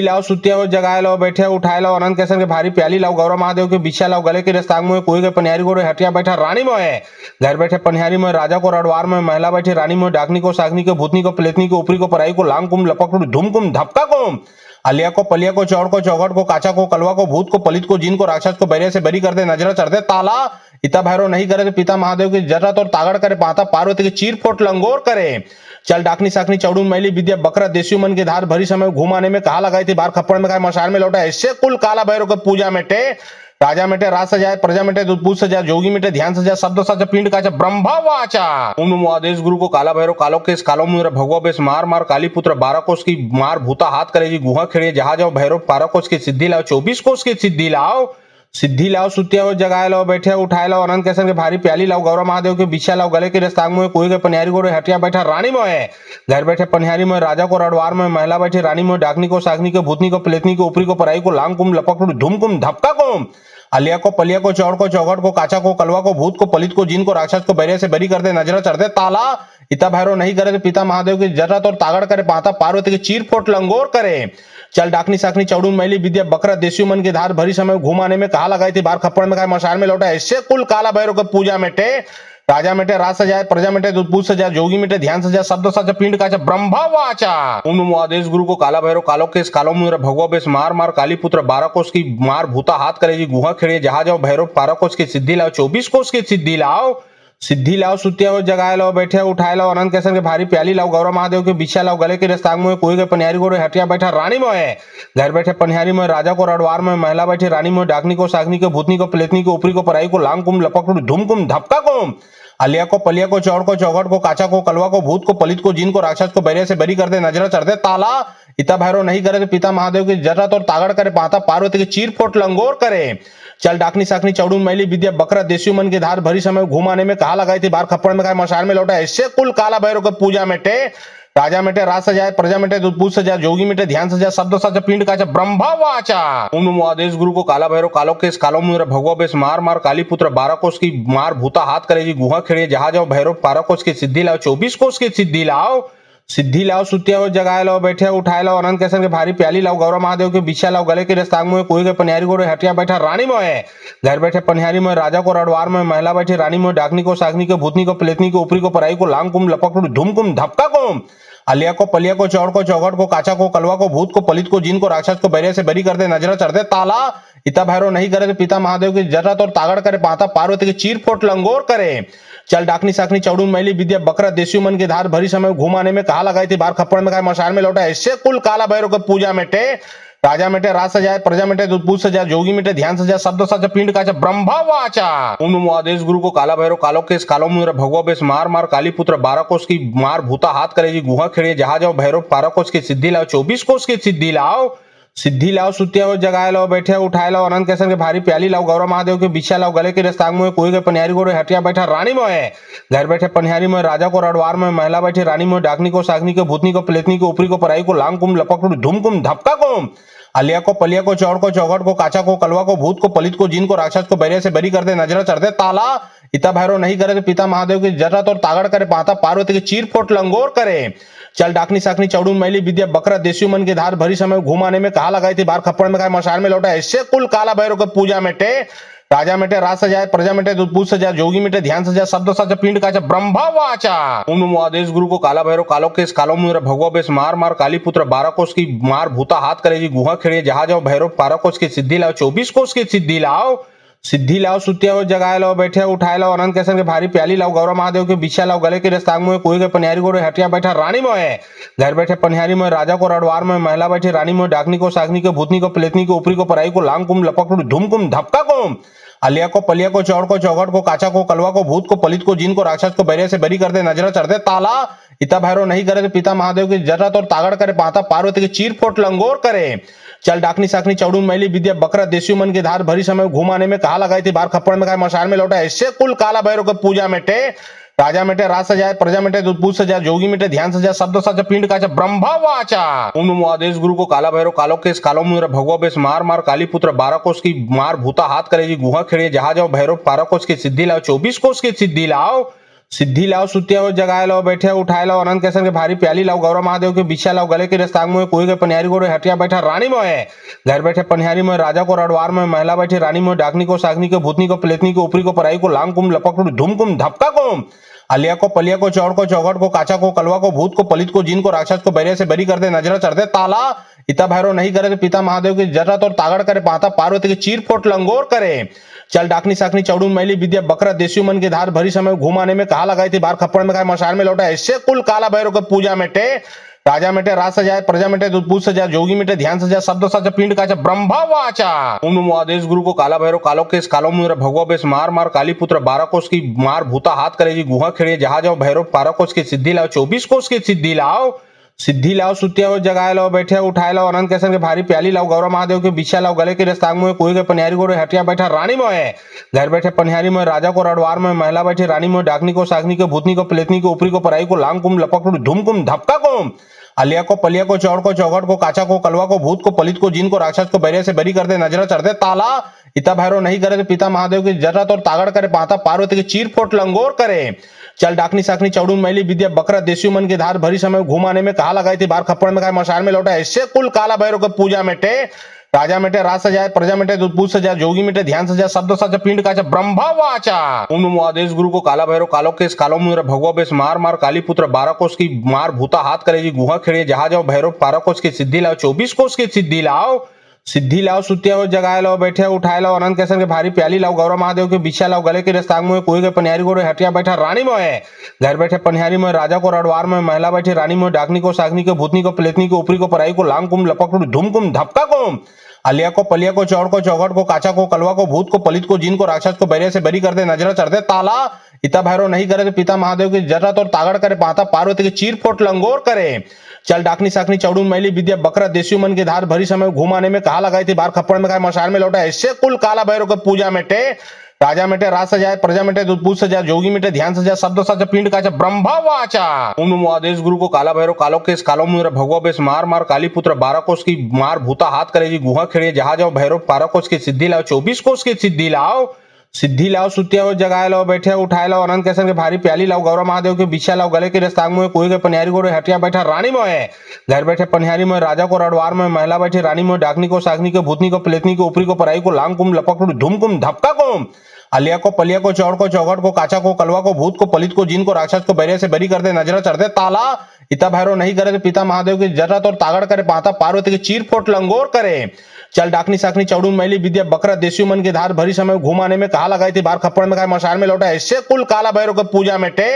लाओ सुतिया हो जगाए लाओ बैठे उठाए लाओ अनंत कैसन के भारी प्याली लाओ गौरव महादेव के बिछा लाओ गले के रस्तांग में कोई के पनिहारी को हटिया बैठा रानी मोहे घर बैठे पनिहारी में राजा को रडवार में महिला बैठी रानी में डाकनी को सागनी को भूतनी को प्लेतनी को ऊपरी को पराई को लांग कुम लपक धूम कुम धपका कुम अलिया को पलिया को चौड़ को चौघट को काचा को कलवा को भूत को पलित को जीन को राक्षस को बैरिया से बरी कर दे नजरा चढ़ दे ताला। इता भैरव नहीं करे तो पिता महादेव की जरूरत और तागड़ करे पाता पार्वती की चीर फोट लंगोर करे। चल डाकनी साकनी चौड़ून मैली विद्या बकरा देसी मन की धार भरी समय घुमाने में कहा लगाई थी बार खप्पड़ में खाए मशाल में लौटा ऐसे कुल काला भैरव को पूजा मेटे राजा मेटे राज सजाए प्रजा मेटे दूध पूछ सजाए जोगी मेटे ध्यान सजाए शब्द सच पिंड काचा ब्रह्मा वाचा। ओम नमो आदेश गुरु को काला भैरव कालो केस कालो मुर भगवा बेस मार मार काली पुत्र 12 कोष की मार भूता हाथ करेगी गुहा खेड़िए जहाज जाओ भैरव 12 कोष की सिद्धि लाओ 24 कोष की सिद्धि लाओ सुतिया हो जगाए लाओ बैठे उठाए लाओ अनंत कैसन के भारी प्याली लाओ गौरव महादेव के बिछा लाओ गले के रस्तांग में कोई के पनिहारी को हटिया बैठा रानी मोहे घर बैठे पनिहारी में राजा को रडवार में महिला बैठी रानी में डाकनी को सागनी को भूतनी को प्लेतनी को ऊपरी को पराई को लांग कुम लपक धूम कुम धपका कुम अलिया को पलिया को चौड़ को चौघट को काचा को कलवा को भूत को पलित को जीन को राक्षस को बैरिया से बरी कर दे नजर चढ़ दे ताला। इता भैरव नहीं करे तो पिता महादेव की जरत और तागड़ करे पाता पार्वती की चीर फोट लंगोर करे। चल डाकनी साकनी चौड़ू मैली विद्या बकरा देसी मन की धार भरी समय घुमाने में कहा लगाई थी बार खप्पड़ में खाए मशार में लौटा ऐसे कुल काला भैरव को पूजा मेटे राजा मेटे राज सजाए प्रजा मेटे दूध पूछ सजा जोगी मेटे ध्यान सजा शब्द सजा पिंड काचा ब्रह्मा वाचा। ओम नमो आदेश गुरु को काला भैरव कालो केस कालो मुरा भगवा बेस मार मार काली पुत्र 12 कोष की मार भूता हाथ करेगी गुहा खेड़े जहां जाओ भैरव 12 कोष की सिद्धि लाओ 24 कोष की सिद्धि लाओ सुतिया हो जगाए लाओ बैठे उठाए लाओ अनंत केसर के भारी प्याली लाओ गौरव महादेव के बिछा लाओ गले के रस्तांग में कोई के पनियारी गोरे हटिया बैठा रानी मोहे घर बैठे पनियारी में राजा को रडवार में महिला बैठे रानी में डाकनी को सागनी को भूतनी को प्लेतनी को ऊपरी को पराई को लांग कुम लपक धूम कुम धपका कुम। अलिया को पलिया को चौड़ को चौघट को काचा को कलवा को भूत को पलित को जीन को राक्षस को बैरिया से बरी कर दे नजर चढ़ दे ताला। इता भैरव नहीं करे तो पिता महादेव की जरत और तागड़ करे पाता पार्वती की चीर फोट लंगोर करे। चल डाकनी साकनी चौड़ू मैली विद्या बकरा देसी मन की धार भरी समय घुमाने में कहा लगाई थी बार खप्पड़ में खाए मशार में लौटा ऐसे कुल काला भैरव को पूजा मेटे राजा मेटे राज सजाए प्रजा मेटे दूध पूछ सजा जोगी मेटे ध्यान सजा शब्द सजा पिंड काचा ब्रह्मा वाचा। ओम नमो आदेश गुरु को काला भैरव कालो केस कालो मुरा भगवा बेस मार मार काली पुत्र 12 कोष की मार भूता हाथ करेगी गुहा खेड़े जहां जाओ भैरव 12 कोष की सिद्धि लाओ 24 कोष की सिद्धि लाओ सुतिया हो जगाए लाओ बैठे उठाए लाओ अनंत केसर के भारी प्याली लाओ गौरव महादेव के बिछा लाओ गले के रस्तांग में कोई के पनियारी गोरे हटिया बैठा रानी मोहे घर बैठे पनियारी में राजा को रडवार में महिला बैठी रानी में डाकनी को सागनी को भूतनी को प्लेतनी को ऊपरी को पराई को लांग कुम लपक धूम कुम धपका कुम। अलिया को पलिया को चौड़ को चौघट को काचा को कलवा को भूत को पलित को जीन को राक्षस को बैरिया से बरी कर दे नजर चढ़ दे ताला। इता भैरव नहीं करे तो पिता महादेव की जरत और तागड़ करे पाता पार्वती की चीर फोट लंगोर करे। चल डाकनी साकनी चौड़ू मैली विद्या बकरा देसी मन की धार भरी समय घुमाने में कहा लगाई थी बार खप्पड़ में खाए मशार में लौटा ऐसे कुल काला भैरव को पूजा मेटे राजा मेटे राज सजाए प्रजा मेटे दूध पूछ सजा जोगी मेटे ध्यान सजा शब्द सजा पिंड काचा ब्रह्मा वाचा। ओम नमो आदेश गुरु को काला भैरव कालो केस कालो मुरा भगवा बेस मार मार काली पुत्र 12 कोष की मार भूता हाथ करेगी गुहा खेड़े जहां जाओ भैरव 12 कोष की सिद्धि लाओ 24 कोष की सिद्धि लाओ सुतिया हो जगाए लाओ बैठे उठाए लाओ अनंत केसर के भारी प्याली लाओ गौरव महादेव के बिछा लाओ गले के रस्तांग में कोई के पनियारी गोरे हटिया बैठा रानी मोहे घर बैठे पनियारी में राजा को रडवार में महिला बैठी रानी में डाकनी को सागनी को भूतनी को प्लेतनी को ऊपरी को पराई को लांग कुम लपक धूम कुम धपका कुम। अलिया को पलिया को चौड़ को चौघट को काचा को कलवा को भूत को पलित को जीन को राक्षस को बैरिया से बरी कर दे नजर चढ़ दे ताला। इता भैरव नहीं करे तो पिता महादेव की जरत और तागड़ करे पाता पार्वती की चीर फोट लंगोर करे। चल डाकनी साकनी चौड़ू मैली विद्या बकरा देसी मन की धार भरी समय घुमाने में कहा लगाई थी बार खप्पड़ में खाए मशार में लौटा ऐसे कुल काला भैरव को पूजा मेटे राजा मेटे राज सजाए प्रजा मेटे दूध पूछ सजा जोगी मेटे ध्यान सजा शब्द सजा पिंड काचा ब्रह्मा वाचा। ओम नमो आदेश गुरु को काला भैरव कालो केस कालो मुरा भगवा बेस मार मार काली पुत्र 12 कोष की मार भूता हाथ करेगी गुहा खेड़े जहां जाओ भैरव 12 कोष की सिद्धि लाओ 24 कोष की सिद्धि लाओ सुतिया हो जगाए लाओ बैठे उठाए लाओ अनंत केसर के भारी प्याली लाओ गौरव महादेव के बिछा लाओ गले के रस्तांग में कोई के पनियारी गोरे हटिया बैठा रानी मोहे घर बैठे पनियारी में राजा को रडवार में महिला बैठी रानी में डाकनी को सागनी को भूतनी को प्लेतनी को ऊपरी को पराई को लांग कुम लपक धूम कुम धपका कुम। अलिया को पलिया को चौड़ को चौघट को काचा को कलवा को भूत को पलित को जीन को राक्षस को बैरिया से बरी कर दे नजर चढ़ दे ताला। इता भैरव नहीं करे तो पिता महादेव की जरत और तागड़ करे पाता पार्वती की चीर फोट लंगोर करे। चल डाकनी साकनी चौड़ू मैली विद्या बकरा देसी मन की धार भरी समय घुमाने में कहा लगाई थी बार खप्पड़ में खाए मशार में लौटा ऐसे कुल काला भैरव को पूजा मेटे राजा मेटे राज सजाए प्रजा मेटे दूध पूछ सजा जोगी मेटे ध्यान सजा शब्द सजा पिंड काचा ब्रह्मा वाचा। ओम नमो आदेश गुरु को काला भैरव कालो केस कालो मुरा भगवा बेस मार मार काली पुत्र 12 कोष की मार भूता हाथ करेगी गुहा खेड़े जहां जाओ भैरव 12 कोष की सिद्धि लाओ 24 कोष की सिद्धि लाओ सुतिया हो जगाए लाओ बैठे उठाए लाओ अनंत केसर के भारी प्याली लाओ गौरव महादेव के बिछा लाओ गले के रस्तांग में कोई के पनियारी गोरे हटिया बैठा रानी मोहे घर बैठे पनियारी में राजा को रडवार में महिला बैठी रानी में डाकनी को सागनी को भूतनी को प्लेतनी को ऊपरी को पराई को लांग कुम लपक धूम कुम धपका कुम। अलिया को पलिया को चौड़ को चौघट को काचा को कलवा को भूत को पलित को जीन को राक्षस को बैरिया से बरी कर दे नजर चढ़ दे ताला। इता भैरव नहीं करे तो पिता महादेव की जरत और तागड़ करे पाता पार्वती की चीर फोट लंगोर करे। चल डाकनी साकनी चौड़ू मैली विद्या बकरा देसी मन की धार भरी समय घुमाने में कहा लगाई थी बार खप्पड़ में खाए मशार में लौटा ऐसे कुल काला भैरव को पूजा मेटे राजा मेटे राज सजाए प्रजा मेटे दूध पूछ सजा जोगी मेटे ध्यान सजा शब्द सजा पिंड काचा ब्रह्मा वाचा। ओम नमो आदेश गुरु को काला भैरव कालो केस कालो मुरा भगवा बेस मार मार काली पुत्र 12 कोष की मार भूता हाथ करेगी गुहा खेड़े जहां जाओ भैरव 12 कोष की सिद्धि लाओ 24 कोष की सिद्धि लाओ सुतिया हो जगाए लाओ बैठे उठाए लाओ अनंत केसर के भारी प्याली लाओ गौरव महादेव के बिछा लाओ गले के रस्तांग में कोई के पनियारी गोरे हटिया बैठा रानी मोहे घर बैठे पनियारी में राजा को रडवार में महिला बैठी रानी में डाकनी को सागनी को भूतनी को प्लेतनी को ऊपरी को पराई को लांग कुम लपक धूम कुम धपका कुम। अलिया को पलिया को चौड़ को चौघट को काचा को कलवा को भूत को पलित को जीन को राक्षस को बैरिया से बरी कर दे नजर चढ़ दे ताला। पिता भैरव नहीं करे तो पिता महादेव की जरत और तागड़ करे, माता पार्वती की चीर फोट लंगोर करे। चल डाकनी साकनी चौड़ू मैली विद्या बकरा देसी मन के धार भरी समय घुमाने में कहा लगाई थी, बार खप्पड़ में खाए मशाल में लौटा, ऐसे कुल काला भैरव के पूजा मेटे, राजा मेटे राज सजाए, प्रजा मेटे दूध पूज सजाए, जोगी मेटे ध्यान सजाए, शब्द सच पिंड का ब्रह्मा वाचा। ओम नमो आदेश गुरु को काला भैरव कालो केस कालो मुर भगवा बेस मार मार काली पुत्र 12 कोष की मार भूता हाथ करे जी गुहा खेड़िए जहां जाओ भैरव 12 कोष की सिद्धि लाओ, 24 कोष की सिद्धि लाओ, सिद्धि लाओ, सुतिया हो जगाए लाओ, बैठे उठाए लाओ, अनंत कैसन के भारी प्याली लाओ, गौरव महादेव के बिछा लाओ, गले के रस्तांग में कोई के पनिहारी को हटिया बैठा रानी मोहे, घर बैठे पनिहारी में राजा को रडवार में, महिला बैठी रानी में, डाकनी को सागनी को भूतनी को प्लेतनी को ऊपरी को पराई को लांग कुम लपक धूम कुम धपका कुम, अलिया को पलिया को चौड़ को चौगट को काचा को कलवा को भूत को पलित को जिन को राक्षस को बैरे से बरी कर दे, नजर चढ़ते ताला, पिता भैरव नहीं करे तो पिता महादेव की जरत और तागड़ करे, माता पार्वती की चीर फोट लंगोर करे। चल डाकनी साकनी चौड़ू मैली विद्या बकरा देसी मन के धार भरी समय घुमाने में कहा लगाई थी, बार खप्पड़ में खाए मशाल में लौटा, ऐसे कुल काला भैरव के पूजा मेटे, राजा मेटे राज सजाए, प्रजा मेटे दूध पूज सजाए, जोगी मेटे ध्यान सजाए, शब्द सच पिंड का ब्रह्मा वाचा। ओम नमो आदेश गुरु को काला भैरव कालो केस कालो मुर भगवा बेस मार मार काली पुत्र 12 कोष की मार भूता हाथ करे जी गुहा खेड़िए जहां जाओ भैरव 12 कोष की सिद्धि लाओ, 24 कोष की सिद्धि लाओ, सिद्धि लाओ, सुतिया हो जगाए लाओ, बैठे उठाए लाओ, अनंत कैसन के भारी प्याली लाओ, गौरव महादेव के बिछा लाओ, गले के रस्तांग में कोई के पनिहारी को हटिया बैठा रानी मोहे, घर बैठे पनिहारी में राजा को रडवार में, महिला बैठी रानी में, डाकनी को सागनी को भूतनी को प्लेतनी को ऊपरी को पराई को लांग कुम लपक धूम कुम धपका कुम, अलिया को पलिया को चौड़ को चौगट को काचा को कलवा को भूत को पलित को जिन को राक्षस को बैरे से बरी कर दे, नजर चढ़ते ताला, पिता भैरव नहीं करे तो पिता महादेव की जरत और तागड़ करे, माता पार्वती की चीर फोट लंगोर करे। चल डाकनी साकनी चौड़ू मैली विद्या बकरा देसी मन के धार भरी समय घुमाने में कहा लगाई थी, बार खप्पड़ में खाए मशाल में लौटा, ऐसे कुल काला भैरव के पूजा मेटे,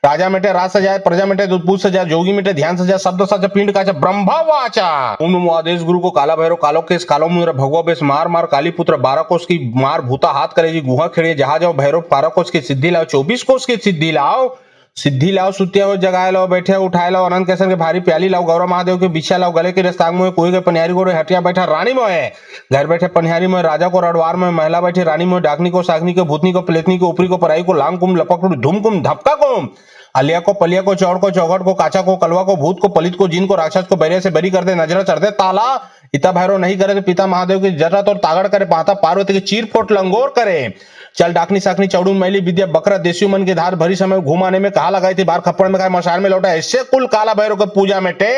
राजा मेटे राज सजाए, प्रजा मेटे दूध पूज सजाए, जोगी मेटे ध्यान सजाए, शब्द सच पिंड का ब्रह्मा वाचा। ओम नमो आदेश गुरु को काला भैरव कालो केस कालो मुर भगवा बेस मार मार काली पुत्र 12 कोष की मार भूता हाथ करे जी गुहा खेड़िए जहां जाओ भैरव 12 कोष की सिद्धि लाओ, 24 कोष की सिद्धि लाओ, सिद्धि लाओ, सुतिया हो जगाए लाओ, बैठे उठाए लाओ, अनंत कैसन के भारी प्याली लाओ, गौरव महादेव के बिछा लाओ, गले के रस्तांग में कोई के पनिहारी को हटिया बैठा रानी मोहे, घर बैठे पनिहारी में राजा को रडवार में, महिला बैठी रानी में, डाकनी को सागनी को भूतनी को प्लेतनी को ऊपरी को पराई को लांग कुम लपक धूम कुम धपका कुम, अलिया को पलिया को चौड़ को चौगट को काचा को कलवा को भूत को पलित को जिन को राक्षस को बैरे से बरी कर दे, नजर चढ़ते ताला, पिता भैरव नहीं करे तो पिता महादेव की जरत और तागड़ करे, माता पार्वती की चीर फोट लंगोर करे। चल डाकनी साकनी चौड़ू मैली विद्या बकरा देसी मन के धार भरी समय घुमाने में कहा लगाई थी, बार खप्पड़ में खाए मशाल में लौटा, ऐसे कुल काला भैरव के पूजा मेटे,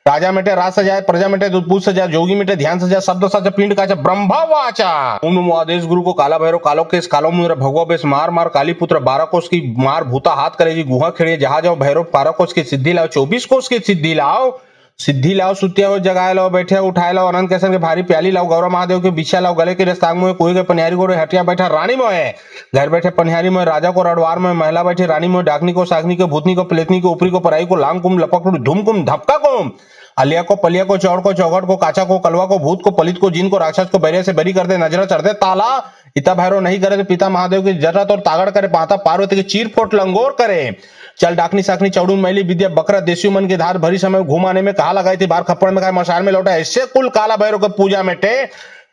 राजा मेटे राज सजाए, प्रजा मेटे दूध पूज सजाए, जोगी मेटे ध्यान सजाए, शब्द सच पिंड का ब्रह्मा वाचा। ओम नमो आदेश गुरु को काला भैरव कालो केस कालो मुर भगवा बेस मार मार काली पुत्र 12 कोष की मार भूता हाथ करे जी गुहा खेड़िए जहां जाओ भैरव 12 कोष की सिद्धि लाओ, 24 कोष की सिद्धि लाओ, सिद्धि लाओ, सुतिया हो जगाए लाओ, बैठे उठाए लाओ, अनंत कैसन के भारी प्याली लाओ, गौरव महादेव के बिछा लाओ, गले के रस्तांग में कोई के पनिहारी को हटिया बैठा रानी मोहे, घर बैठे पनिहारी में राजा को रडवार में, महिला बैठी रानी में, डाकनी को सागनी को भूतनी को प्लेतनी को ऊपरी को पराई को लांग कुम लपक धूम कुम धपका कुम, अलिया को पलिया को चौड़ को चौगट को काचा को कलवा को भूत को पलित को जिन को राक्षस को बैरे से बरी कर दे, नजर चढ़ते ताला, पिता भैरव नहीं करे तो पिता महादेव की जरत और तागड़ करे, माता पार्वती की चीर फोट लंगोर करे। चल डाकनी साकनी चौड़ू मैली विद्या बकरा देसी मन के धार भरी समय घुमाने में कहा लगाई थी, बार खप्पड़ में खाए मशाल में लौटा, ऐसे कुल काला भैरव के पूजा मेटे,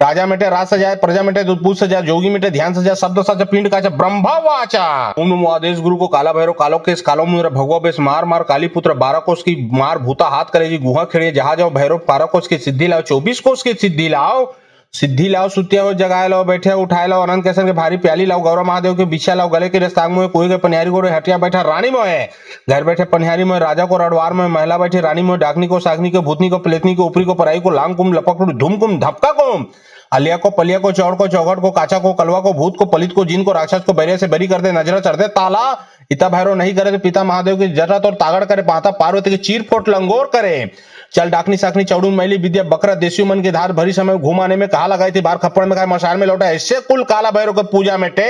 राजा मेटे राज सजाए, प्रजा मेटे दूध पूज सजाए, जोगी मेटे ध्यान सजाए, शब्द सच पिंड का ब्रह्मा वाचा। ओम नमो आदेश गुरु को काला भैरव कालो केस कालो मुर भगवा बेस मार मार काली पुत्र 12 कोष की मार भूता हाथ करे जी गुहा खेड़िए जहां जाओ भैरव 12 कोष की सिद्धि लाओ, 24 कोष की सिद्धि लाओ, सिद्धि लाओ, सुतिया हो जगाए लाओ, बैठे उठाए लाओ, अनंत कैसन के भारी प्याली लाओ, गौरव महादेव के बिछा लाओ, गले के रस्तांग में कोई के पनिहारी को हटिया बैठा रानी मोहे, घर बैठे पनिहारी में राजा को रडवार में, महिला बैठी रानी में, डाकनी को सागनी को भूतनी को प्लेतनी को ऊपरी को पराई को लांग कुम लपक धूम कुम धपका कुम, अलिया को पलिया को चौड़ को चौगट को काचा को कलवा को भूत को पलित को जिन को राक्षस को बैरे से बरी कर दे, नजर चढ़ते ताला, पिता भैरव नहीं करे तो पिता महादेव की जरत और तागड़ करे, माता पार्वती की चीर फोट लंगोर करे। चल डाकनी साकनी चौड़ू मैली विद्या बकरा देसी मन के धार भरी समय घुमाने में कहा लगाई थी, बार खप्पड़ में खाए मशाल में लौटा, ऐसे कुल काला भैरव के पूजा मेटे,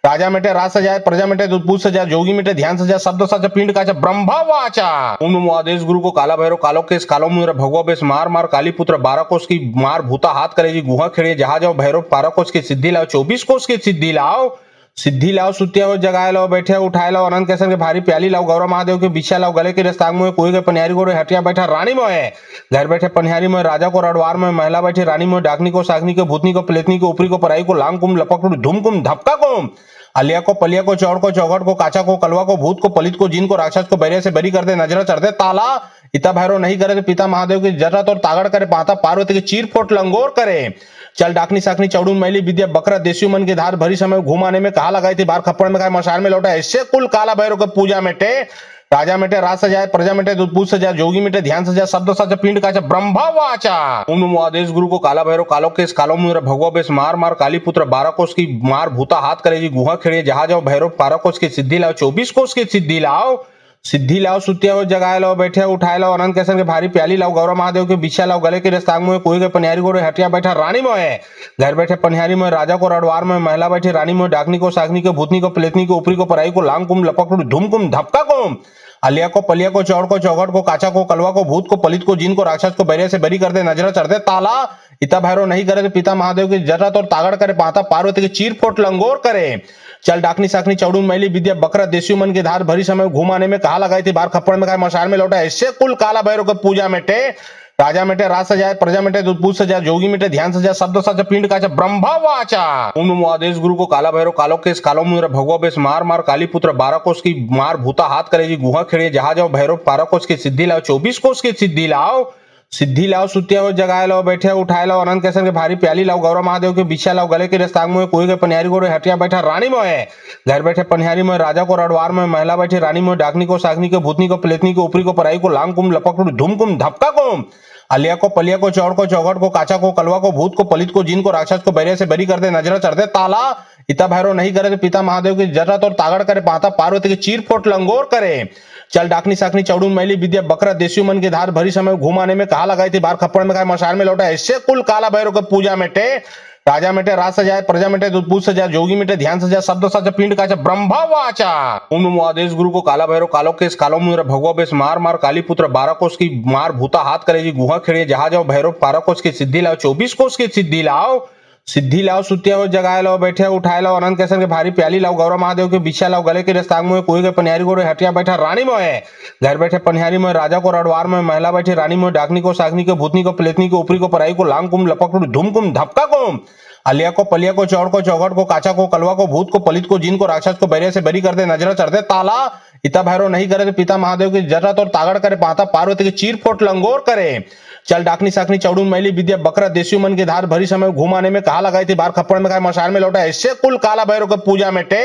राजा मेटे राज सजाए, प्रजा मेटे दूध पूज सजाए, जोगी मेटे ध्यान सजाए, शब्द सच पिंड का ब्रह्मा वाचा। ओम नमो आदेश गुरु को काला भैरव कालो केस कालो मुर भगवा बेस मार मार काली पुत्र 12 कोष की मार भूता हाथ करे जी गुहा खेड़िए जहां जाओ भैरव 12 कोष की सिद्धि लाओ, 24 कोष की सिद्धि लाओ, सिद्धि लाओ, सुतिया हो जगाए लाओ, बैठे उठाए लाओ, अनंत कैसन के भारी प्याली लाओ, गौरव महादेव के बिछा लाओ, गले के रस्तांग में कोई के पनिहारी को हटिया बैठा रानी मोहे, घर बैठे पनिहारी में राजा को रडवार में, महिला बैठी रानी में, डाकनी को सागनी को भूतनी को प्लेतनी को ऊपरी को पराई को लांग कुम लपक धूम कुम धपका कुम, अलिया को पलिया को चौड़ को चौगट को काचा को कलवा को भूत को पलित को जिन को राक्षस को बैरे से बरी कर दे, नजर चढ़ते ताला, इता भैरव नहीं करे तो पिता महादेव की जरत और तागड़ करे, माता पार्वती की चीर फोट लंगोर करे। चल डाकनी साकनी चौड़ू मैली विद्या बकरा देसी मन की धार भरी समय घुमाने में कहा लगाई थी, बार खप्पड़ में खाए मशार में लौटा, ऐसे कुल काला भैरव के पूजा मेटे, राजा मेटे राज सजाए, प्रजा मेटे दूध पूछ सजाए, जोगी मेटे ध्यान सजाए, शब्द सच पिंड का ब्रह्मा वाचा। ओम नमो आदेश गुरु को काला भैरव कालो केस कालो मुद्रा भगवा बेस मार मार काली पुत्र 12 कोष की मार भूता हाथ करेगी गुहा खेड़िए जहां जाओ भैरव 12 कोष की सिद्धि लाओ 24 कोष की सिद्धि लाओ, सिद्धि लाओ सुतिया हो जगाए लाओ बैठे उठाए लाओ अनंत कैसन के भारी प्याली लाओ गौरव महादेव के बिछा लाओ गले के रस्तांग में कोई के पनियारी को हटिया बैठा रानी मोहे, घर बैठे पनियारी में राजा को रडवार में महिला बैठे रानी में डाकनी को सागनी को भूतनी को प्लेतनी को ऊपरी को पराई को लांग कुम लपक धूम कुम धपका कुम, अलिया को पलिया को चौड़ को चौघट को काचा को कलवा को भूत को पलित को जीन को राक्षस को बैरिया से बरी कर दे, नजरा चढ़ दे ताला। इता भैरव नहीं करे तो पिता महादेव की जरत और तागड़ करे, माता पार्वती की चीर फोट लंगोर करे। चल डाकनी साकनी चौड़ू मैली विद्या बकरा देसी मन की धार भरी समय घुमाने में कहा लगाई थी, बार खप्पड़ में खाए मशार में लौटा, ऐसे कुल काला भैरव के पूजा मेटे, राजा मेटे राज सजाए, प्रजा मेटे दूध पूछ सजाए, जोगी मेटे ध्यान सजाए, शब्द सच पिंड का ब्रह्मा वाचा। ओम नमो आदेश गुरु को काला भैरव कालो केस कालो मुद्रा भगवा बेस मार मार काली पुत्र 12 कोष की मार भूता हाथ करेगी गुहा खेड़िए जहां जाओ भैरव 12 कोष की सिद्धि लाओ 24 कोष की सिद्धि लाओ, सिद्धि लाओ सुतिया हो जगाए लाओ बैठे उठाए लाओ अनंत कैसन के भारी प्याली लाओ गौरव महादेव के बिछा लाओ गले के रस्तांग में कोई के पनियारी को हटिया बैठा रानी मोहे, घर बैठे पनियारी में राजा को रडवार में महिला बैठे रानी में डाकनी को सागनी को भूतनी को प्लेतनी को ऊपरी को पराई को लांग कुम लपक धूम कुम धपका कुम, अलिया को पलिया को चौड़ को चौघट को काचा को कलवा को भूत को पलित को जीन को राक्षस को बैरिया से बरी कर दे, नजरा चढ़ दे ताला। इता भैरव नहीं करे तो पिता महादेव की जरत और तागड़ करे, माता पार्वती की चीर फोट लंगोर करे। चल डाकनी साकनी चौड़ू मैली विद्या बकरा देसी मन की धार भरी समय घुमाने में कहा लगाई थी, बार खप्पड़ में खाए मशार में लौटा, ऐसे कुल काला भैरव के पूजा मेटे, राजा मेटे राज सजाए, प्रजा मेटे दूध पूछ सजाए, जोगी मेटे ध्यान सजाए, शब्द सच पिंड का ब्रह्मा वाचा। ओम नमो आदेश गुरु को काला भैरव कालो केस कालो मुद्रा भगवा बेस मार मार काली पुत्र 12 कोष की मार भूता हाथ करेगी गुहा खेड़िए जहां जाओ भैरव 12 कोष की सिद्धि लाओ 24 कोष की सिद्धि लाओ, सिद्धि लाओ सुतिया हो जगाए लाओ बैठे उठाए लाओ अनंत कैसन के भारी प्याली लाओ गौरव महादेव के बिछा लाओ गले के रस्तांग में कोई के पनियारी को हटिया बैठा रानी मोहे, घर बैठे पनियारी में राजा को रडवार में महिला बैठे रानी में डाकनी को सागनी को भूतनी को प्लेतनी को ऊपरी को पराई को लांग कुम लपक धूम कुम धपका कुम, अलिया को पलिया को चौड़ को चौघट को काचा को कलवा को भूत को पलित को जीन को राक्षस को बैरिया से बरी कर दे, नजरा चढ़ दे ताला। इता भैरव नहीं करे तो पिता महादेव की जरत और तागड़ करे, माता पार्वती की चीर फोट लंगोर करे। चल डाकनी साकनी चौड़ू मैली विद्या बकरा देसी मन की धार भरी समय घुमाने में कहा लगाई थी, बार खप्पड़ में खाए मशार में लौटा, ऐसे कुल काला भैरव के पूजा मेटे,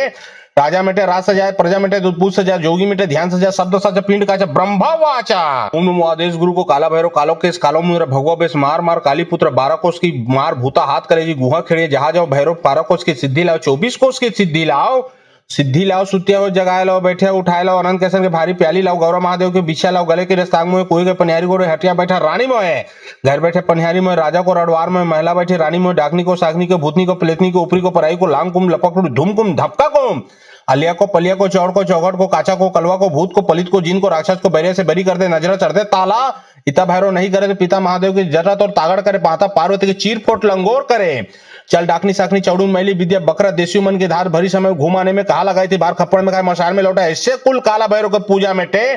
राजा मेटे राज सजाए, प्रजा मेटे दूध पूछ सजाए, जोगी मेटे ध्यान सजाए, शब्द सच पिंड का ब्रह्मा वाचा। ओम नमो आदेश गुरु को काला भैरव कालो केस कालो मुद्रा भगवा बेस मार मार काली पुत्र 12 कोष की मार भूता हाथ करेगी गुहा खेड़िए जहां जाओ भैरव 12 कोष की सिद्धि लाओ 24 कोष की सिद्धि लाओ, सिद्धि लाओ सुतिया हो जगाए लाओ बैठे उठाए लाओ अनंत कैसन के भारी प्याली लाओ गौरव महादेव के बिछा लाओ गले के रस्तांग में कोई के पनियारी को हटिया बैठा रानी मोहे, घर बैठे पनियारी में राजा को रडवार में महिला बैठे रानी में डाकनी को सागनी को भूतनी को प्लेतनी को ऊपरी को पराई को लांग कुम लपक धूम कुम धपका कुम, अलिया को पलिया को चौड़ को चौघट को काचा को कलवा को भूत को पलित को जीन को राक्षस को बैरिया से बरी कर दे, नजरा चढ़ दे ताला। इता भैरव नहीं करे तो पिता महादेव की जरत और तागड़ करे, माता पार्वती की चीर फोट लंगोर करे। चल डाकनी साकनी चौड़ू मैली विद्या बकरा देसी मन की धार भरी समय घुमाने में कहा लगाई थी, बार खप्पड़ में खाए मशार में लौटा, ऐसे कुल काला भैरव के पूजा मेटे,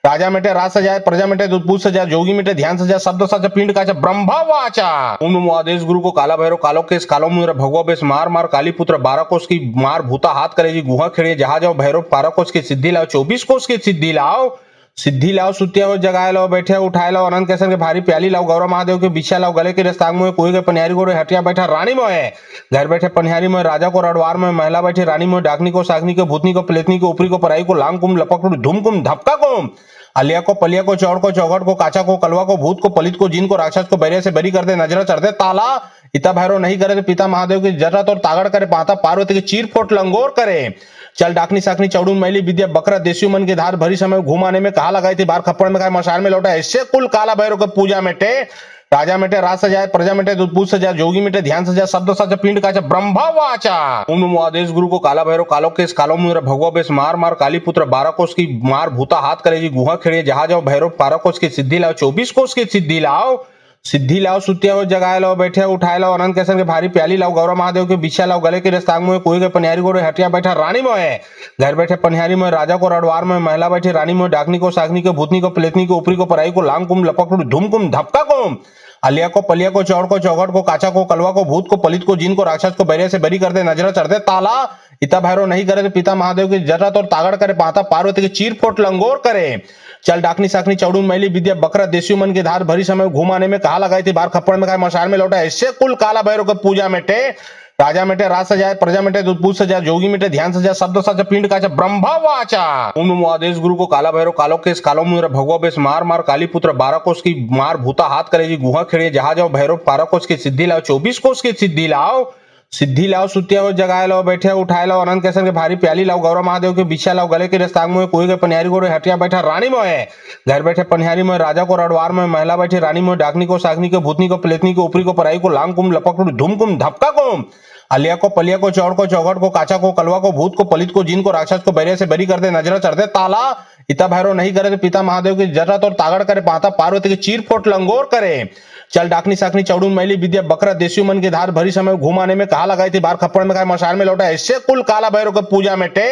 राजा मेटे राज सजाए, प्रजा मेटे दूध पूछ सजाए, जोगी मेटे ध्यान सजाए, शब्द सच पिंड का ब्रह्मा वाचा। ओम नमो आदेश गुरु को काला भैरव कालो केस कालो मुद्रा भगवा बेस मार मार काली पुत्र 12 कोष की मार भूता हाथ करेगी गुहा खेड़िए जहां जाओ भैरव 12 कोष की सिद्धि लाओ 24 कोष की सिद्धि लाओ, सिद्धि लाओ सुतिया हो जगाए लाओ बैठे उठाए लाओ अनंत कैसन के भारी प्याली लाओ गौरव महादेव के बिछा लाओ गले के रस्तांग में कोई के पनियारी को हटिया बैठा रानी मोहे, घर बैठे पनियारी में राजा को रडवार में महिला बैठे रानी में डाकनी को सागनी को भूतनी को प्लेतनी को ऊपरी को पराई को लांग कुम लपक धूम कुम धपका कुम, अलिया को पलिया को चौड़ को चौघट को काचा को कलवा को भूत को पलित को जीन को राक्षस को बैरिया से बरी कर दे, नजरा चढ़ दे ताला। इता भैरव नहीं करे तो पिता महादेव की जरत और तागड़ करे, माता पार्वती की चीर फोट लंगोर करे। चल डाकनी साकनी चौड़ू मैली विद्या बकरा देसी मन की धार भरी समय घुमाने में कहा लगाई थी, बार खप्पड़ में खाए मशार में लौटा, ऐसे कुल काला भैरव के पूजा मेटे, राजा मेटे राज सजाए, प्रजा मेटे दूध पूछ सजाए, जोगी मेटे ध्यान सजाए, शब्द सच पिंड का ब्रह्मा वाचा। ओम नमो आदेश गुरु को काला भैरव कालो केस कालो मुद्रा भगवा बेस मार मार काली पुत्र 12 कोष की मार भूता हाथ करेगी गुहा खेड़िए जहां जाओ भैरव 12 कोष की सिद्धि लाओ 24 कोष की सिद्धि लाओ, सिद्धि लाओ सुतिया हो जगाए लाओ बैठे उठाए लाओ अनंत कैसन के भारी प्याली लाओ गौरव महादेव के बिछा लाओ गले के रस्तांग में कोई के पनियारी को हटिया बैठा रानी मोहे, घर बैठे पनियारी में राजा को रडवार में महिला बैठे रानी में डाकनी को सागनी को भूतनी को प्लेतनी को ऊपरी को पराई को लांग कुम लपक धूम कुम धपका कुम, अलिया को पलिया को चौड़ को चौघट को काचा को कलवा को भूत को पलित को जीन को राक्षस को बैरिया से बरी कर दे, नजरा चढ़ दे ताला। इता भैरव नहीं करे तो पिता महादेव की जरत और तागड़ करे, पाता पार्वती की चीर फोट लंगोर करे। चल डाकनी साकनी चौड़ून मैली विद्या बकरा देसी मन के धार भरी समय घुमाने में कहा लगाई थी, बार खप्पड़ में खाए मशाल में लौटा। इससे कुल काला भैरव को पूजा मेटे, राजा मेटे राज सजाए, प्रजा मेटे दूध पूछ सजा, जोगी मेटे ध्यान सजा, शब्द सजा, पिंड काचा, ब्रह्मा वाचा। ओम नमो आदेश गुरु को काला भैरव कालो केस कालो मुद्रा भगवा बेस मार मार काली पुत्र 12 कोष की मार भूता हाथ करेगी गुहा खेड़िए जहां जाओ भैरव 12 कोष की सिद्धि लाओ 24 कोष की सिद्धि लाओ। सिद्धि लाओ सुतिया हो जगाए लाओ बैठे उठाए लाओ अनंत कैसन के भारी प्याली लाओ गौरव महादेव के बिछा लाओ गले के रस्तांग में कोई के पनियारी को हटिया बैठा रानी मोह है घर बैठे पनियारी में राजा को रडवार में महिला बैठी रानी में डाकनी को सागनी को भूतनी को प्लेतनी को ऊपरी को पराई को लांग कुम लपक धूम कुम धपका कुम अलिया को पलिया को चौड़ को चौगट को काचा को कलवा को भूत को पलित को जिन को राक्षस को बैरे से बरी कर दे नजर चढ़ दे ताला। इता भैरव नहीं करे तो पिता महादेव की जरत और तागड़ करे, पाता पार्वती की चीर फोट लंगोर करे। चल डाकनी साकनी चौड़ून मैली विद्या बकरा देसी मन की धार भरी समय घुमाने में कहा लगाई थी, बार खप्पड़ में खाए मशाल में लौटा। इससे कुल काला भैरव को पूजा मेटे,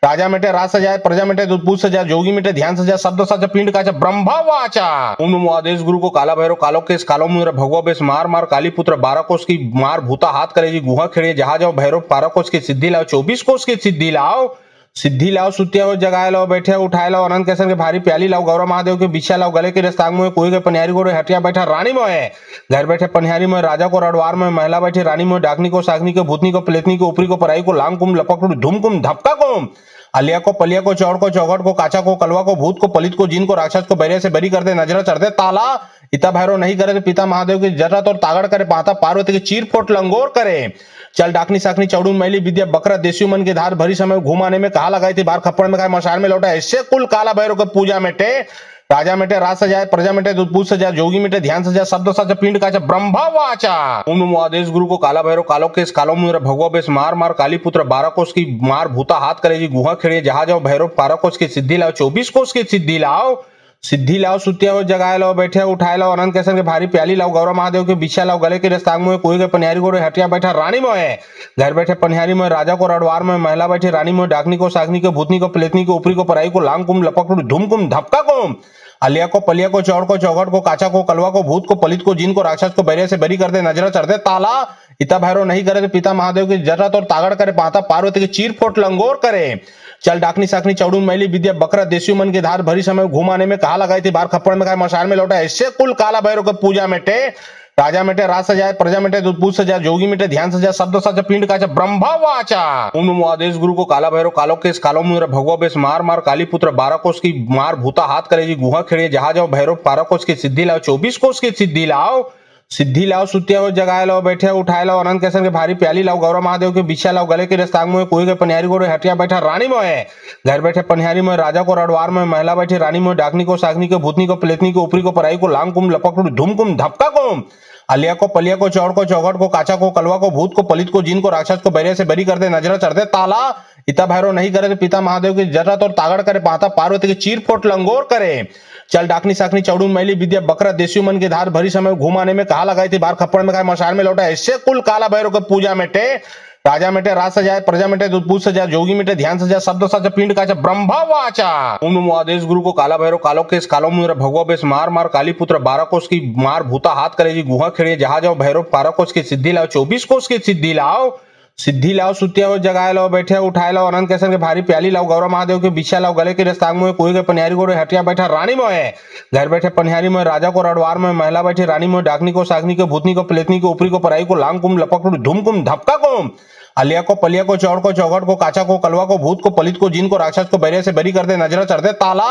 राजा मेटे राज सजाए, प्रजा मेटे दूध पूछ सजा, जोगी मेटे ध्यान सजा, शब्द सजा, पिंड काचा, ब्रह्मा वाचा। ओम नमो आदेश गुरु को काला भैरव कालो केस कालो मुद्रा भगवा बेस मार मार काली पुत्र 12 कोष की मार भूता हाथ करेगी गुहा खेड़िए जहां जाओ भैरव 12 कोष की सिद्धि लाओ 24 कोष की सिद्धि लाओ। सिद्धि लाओ सुतिया हो जगाए लाओ बैठे उठाए लाओ अनंत कैसन के भारी प्याली लाओ गौरव महादेव के बिछा लाओ गले के रस्तांग में कोई के पनियारी को हटिया बैठा रानी मोह है घर बैठे पनियारी में राजा को रडवार में महिला बैठी रानी में डाकनी को सागनी को भूतनी को प्लेतनी को ऊपरी को पराई को लांग कुम लपक धूम कुम धपका कुम अलिया को पलिया को चौड़ को चौगट को काचा को कलवा को भूत को पलित को जिन को राक्षस को बैरे से बरी कर दे नजर चढ़ दे ताला। इता भैरव नहीं करे तो पिता महादेव की जरत और तागड़ करे, पाता पार्वती की चीर फोट लंगोर करे। चल डाकनी साकनी चौड़ून मैली विद्या बकरा देसी मन की धार भरी समय घुमाने में कहा लगाई थी, बार खप्पड़ में खाए मशाल में लौटा। इससे कुल काला भैरव को पूजा मेटे, राजा मेटे राज सजाए, प्रजा मेटे दूध पूछ सजा, जोगी मेटे ध्यान सजा, शब्द सजा, पिंड काचा, ब्रह्मा वाचा। ओम नमो आदेश गुरु को काला भैरव कालो केस कालो मुद्रा भगवा बेस मार मार काली पुत्र 12 कोष की मार भूता हाथ करेगी गुहा खेड़िए जहां जाओ भैरव 12 कोष की सिद्धि लाओ 24 कोष की सिद्धि लाओ। सिद्धि लाओ सुतिया हो जगाए लाओ बैठे उठाए लाओ अनंत कैसन के भारी प्याली लाओ गौरव महादेव के बिछा लाओ गले के रस्तांग में कोई के पनियारी को हटिया बैठा रानी मोह है घर बैठे पनियारी में राजा को रडवार में महिला बैठी रानी में डाकनी को सागनी को भूतनी को प्लेतनी को ऊपरी को पराई को लांग कुम लपक धूम कुम धपका कुम अलिया को पलिया को चौड़ को चौगट को काचा को कलवा को भूत को पलित को जिन को राक्षस को बैरे से बरी कर दे नजर चढ़ दे ताला। इता भैरव नहीं करे तो पिता महादेव की जरत और तागड़ करे, पाता पार्वती की चीर फोट लंगोर करे। चल डाकनी साकनी चौड़ून मैली विद्या बकरा देसी मन की धार भरी समय घुमाने में कहा लगाई थी, बार खप्पड़ में खाए मशाल में लौटा। इससे कुल काला भैरव को पूजा मेटे, राजा मेटे राज सजाए, प्रजा मेटे दूध पूछ सजा, जोगी मेटे ध्यान सजा, शब्द सजा, पिंड काचा, ब्रह्मा वाचा। ओम नमो आदेश गुरु को काला भैरव कालो केस कालो मुद्रा भगवा बेस मार मार काली पुत्र 12 कोष की मार भूता हाथ करेगी गुहा खेड़िए जहां जाओ भैरव 12 कोष की सिद्धि लाओ 24 कोष की सिद्धि लाओ। सिद्धि लाओ सुतिया हो जगाए लाओ बैठे उठाए लाओ अनंत कैसन के भारी प्याली लाओ गौरव महादेव के बिछा लाओ गले के रस्तांग में कोई के पनियारी को हटिया बैठा रानी मोह है घर बैठे पनियारी में राजा को रडवार में महिला बैठी रानी में डाकनी को सागनी को भूतनी को प्लेतनी को ऊपरी को पराई को लांग कुम लपक धूम कुम धपका कुम अलिया को पलिया को चौड़ को चौगट को काचा को कलवा को भूत को पलित को जिन को राक्षस को बैरे से बरी कर दे नजर चढ़ दे ताला। इता भैरव नहीं करे तो पिता महादेव की जरत और तागड़ करे, पाता पार्वती की चीर फोट लंगोर करे। चल डाकनी साकनी चौड़ून मैली विद्या बकरा देसी मन की धार भरी समय घुमाने में कहा लगाई थी, बार खप्पड़ में खाए मशाल में लौटा। इससे कुल काला भैरव को पूजा मेटे, राजा मेटे राज सजाए, प्रजा मेटे दूध पूछ सजा, जोगी मेटे ध्यान सजा, शब्द सजा, पिंड काचा, ब्रह्मा वाचा। ओम नमो आदेश गुरु को काला भैरव कालो केस कालो मुद्रा भगवा बेस मार मार काली पुत्र 12 कोष की मार भूता हाथ करेगी गुहा खेड़िए जहां जाओ भैरव 12 कोष की सिद्धि लाओ 24 कोष की सिद्धि लाओ। सिद्धि लाओ सुतिया हो जगाए लाओ बैठे उठाए लाओ अनंत कैसन के भारी प्याली लाओ गौरव महादेव के बिछा लाओ गले के रस्तांग में कोई के पनियारी को हटिया बैठा रानी मोह है घर बैठे पनियारी में राजा को रडवार में महिला बैठी रानी में डाकनी को सागनी को भूतनी को प्लेतनी को ऊपरी को पराई को लांग कुम लपक धूम कुम धपका कुम अलिया को पलिया को चौड़ को चौगट को काचा को कलवा को भूत को पलित को जिन को राक्षस को बैरे से बरी कर दे नजर चढ़ दे ताला।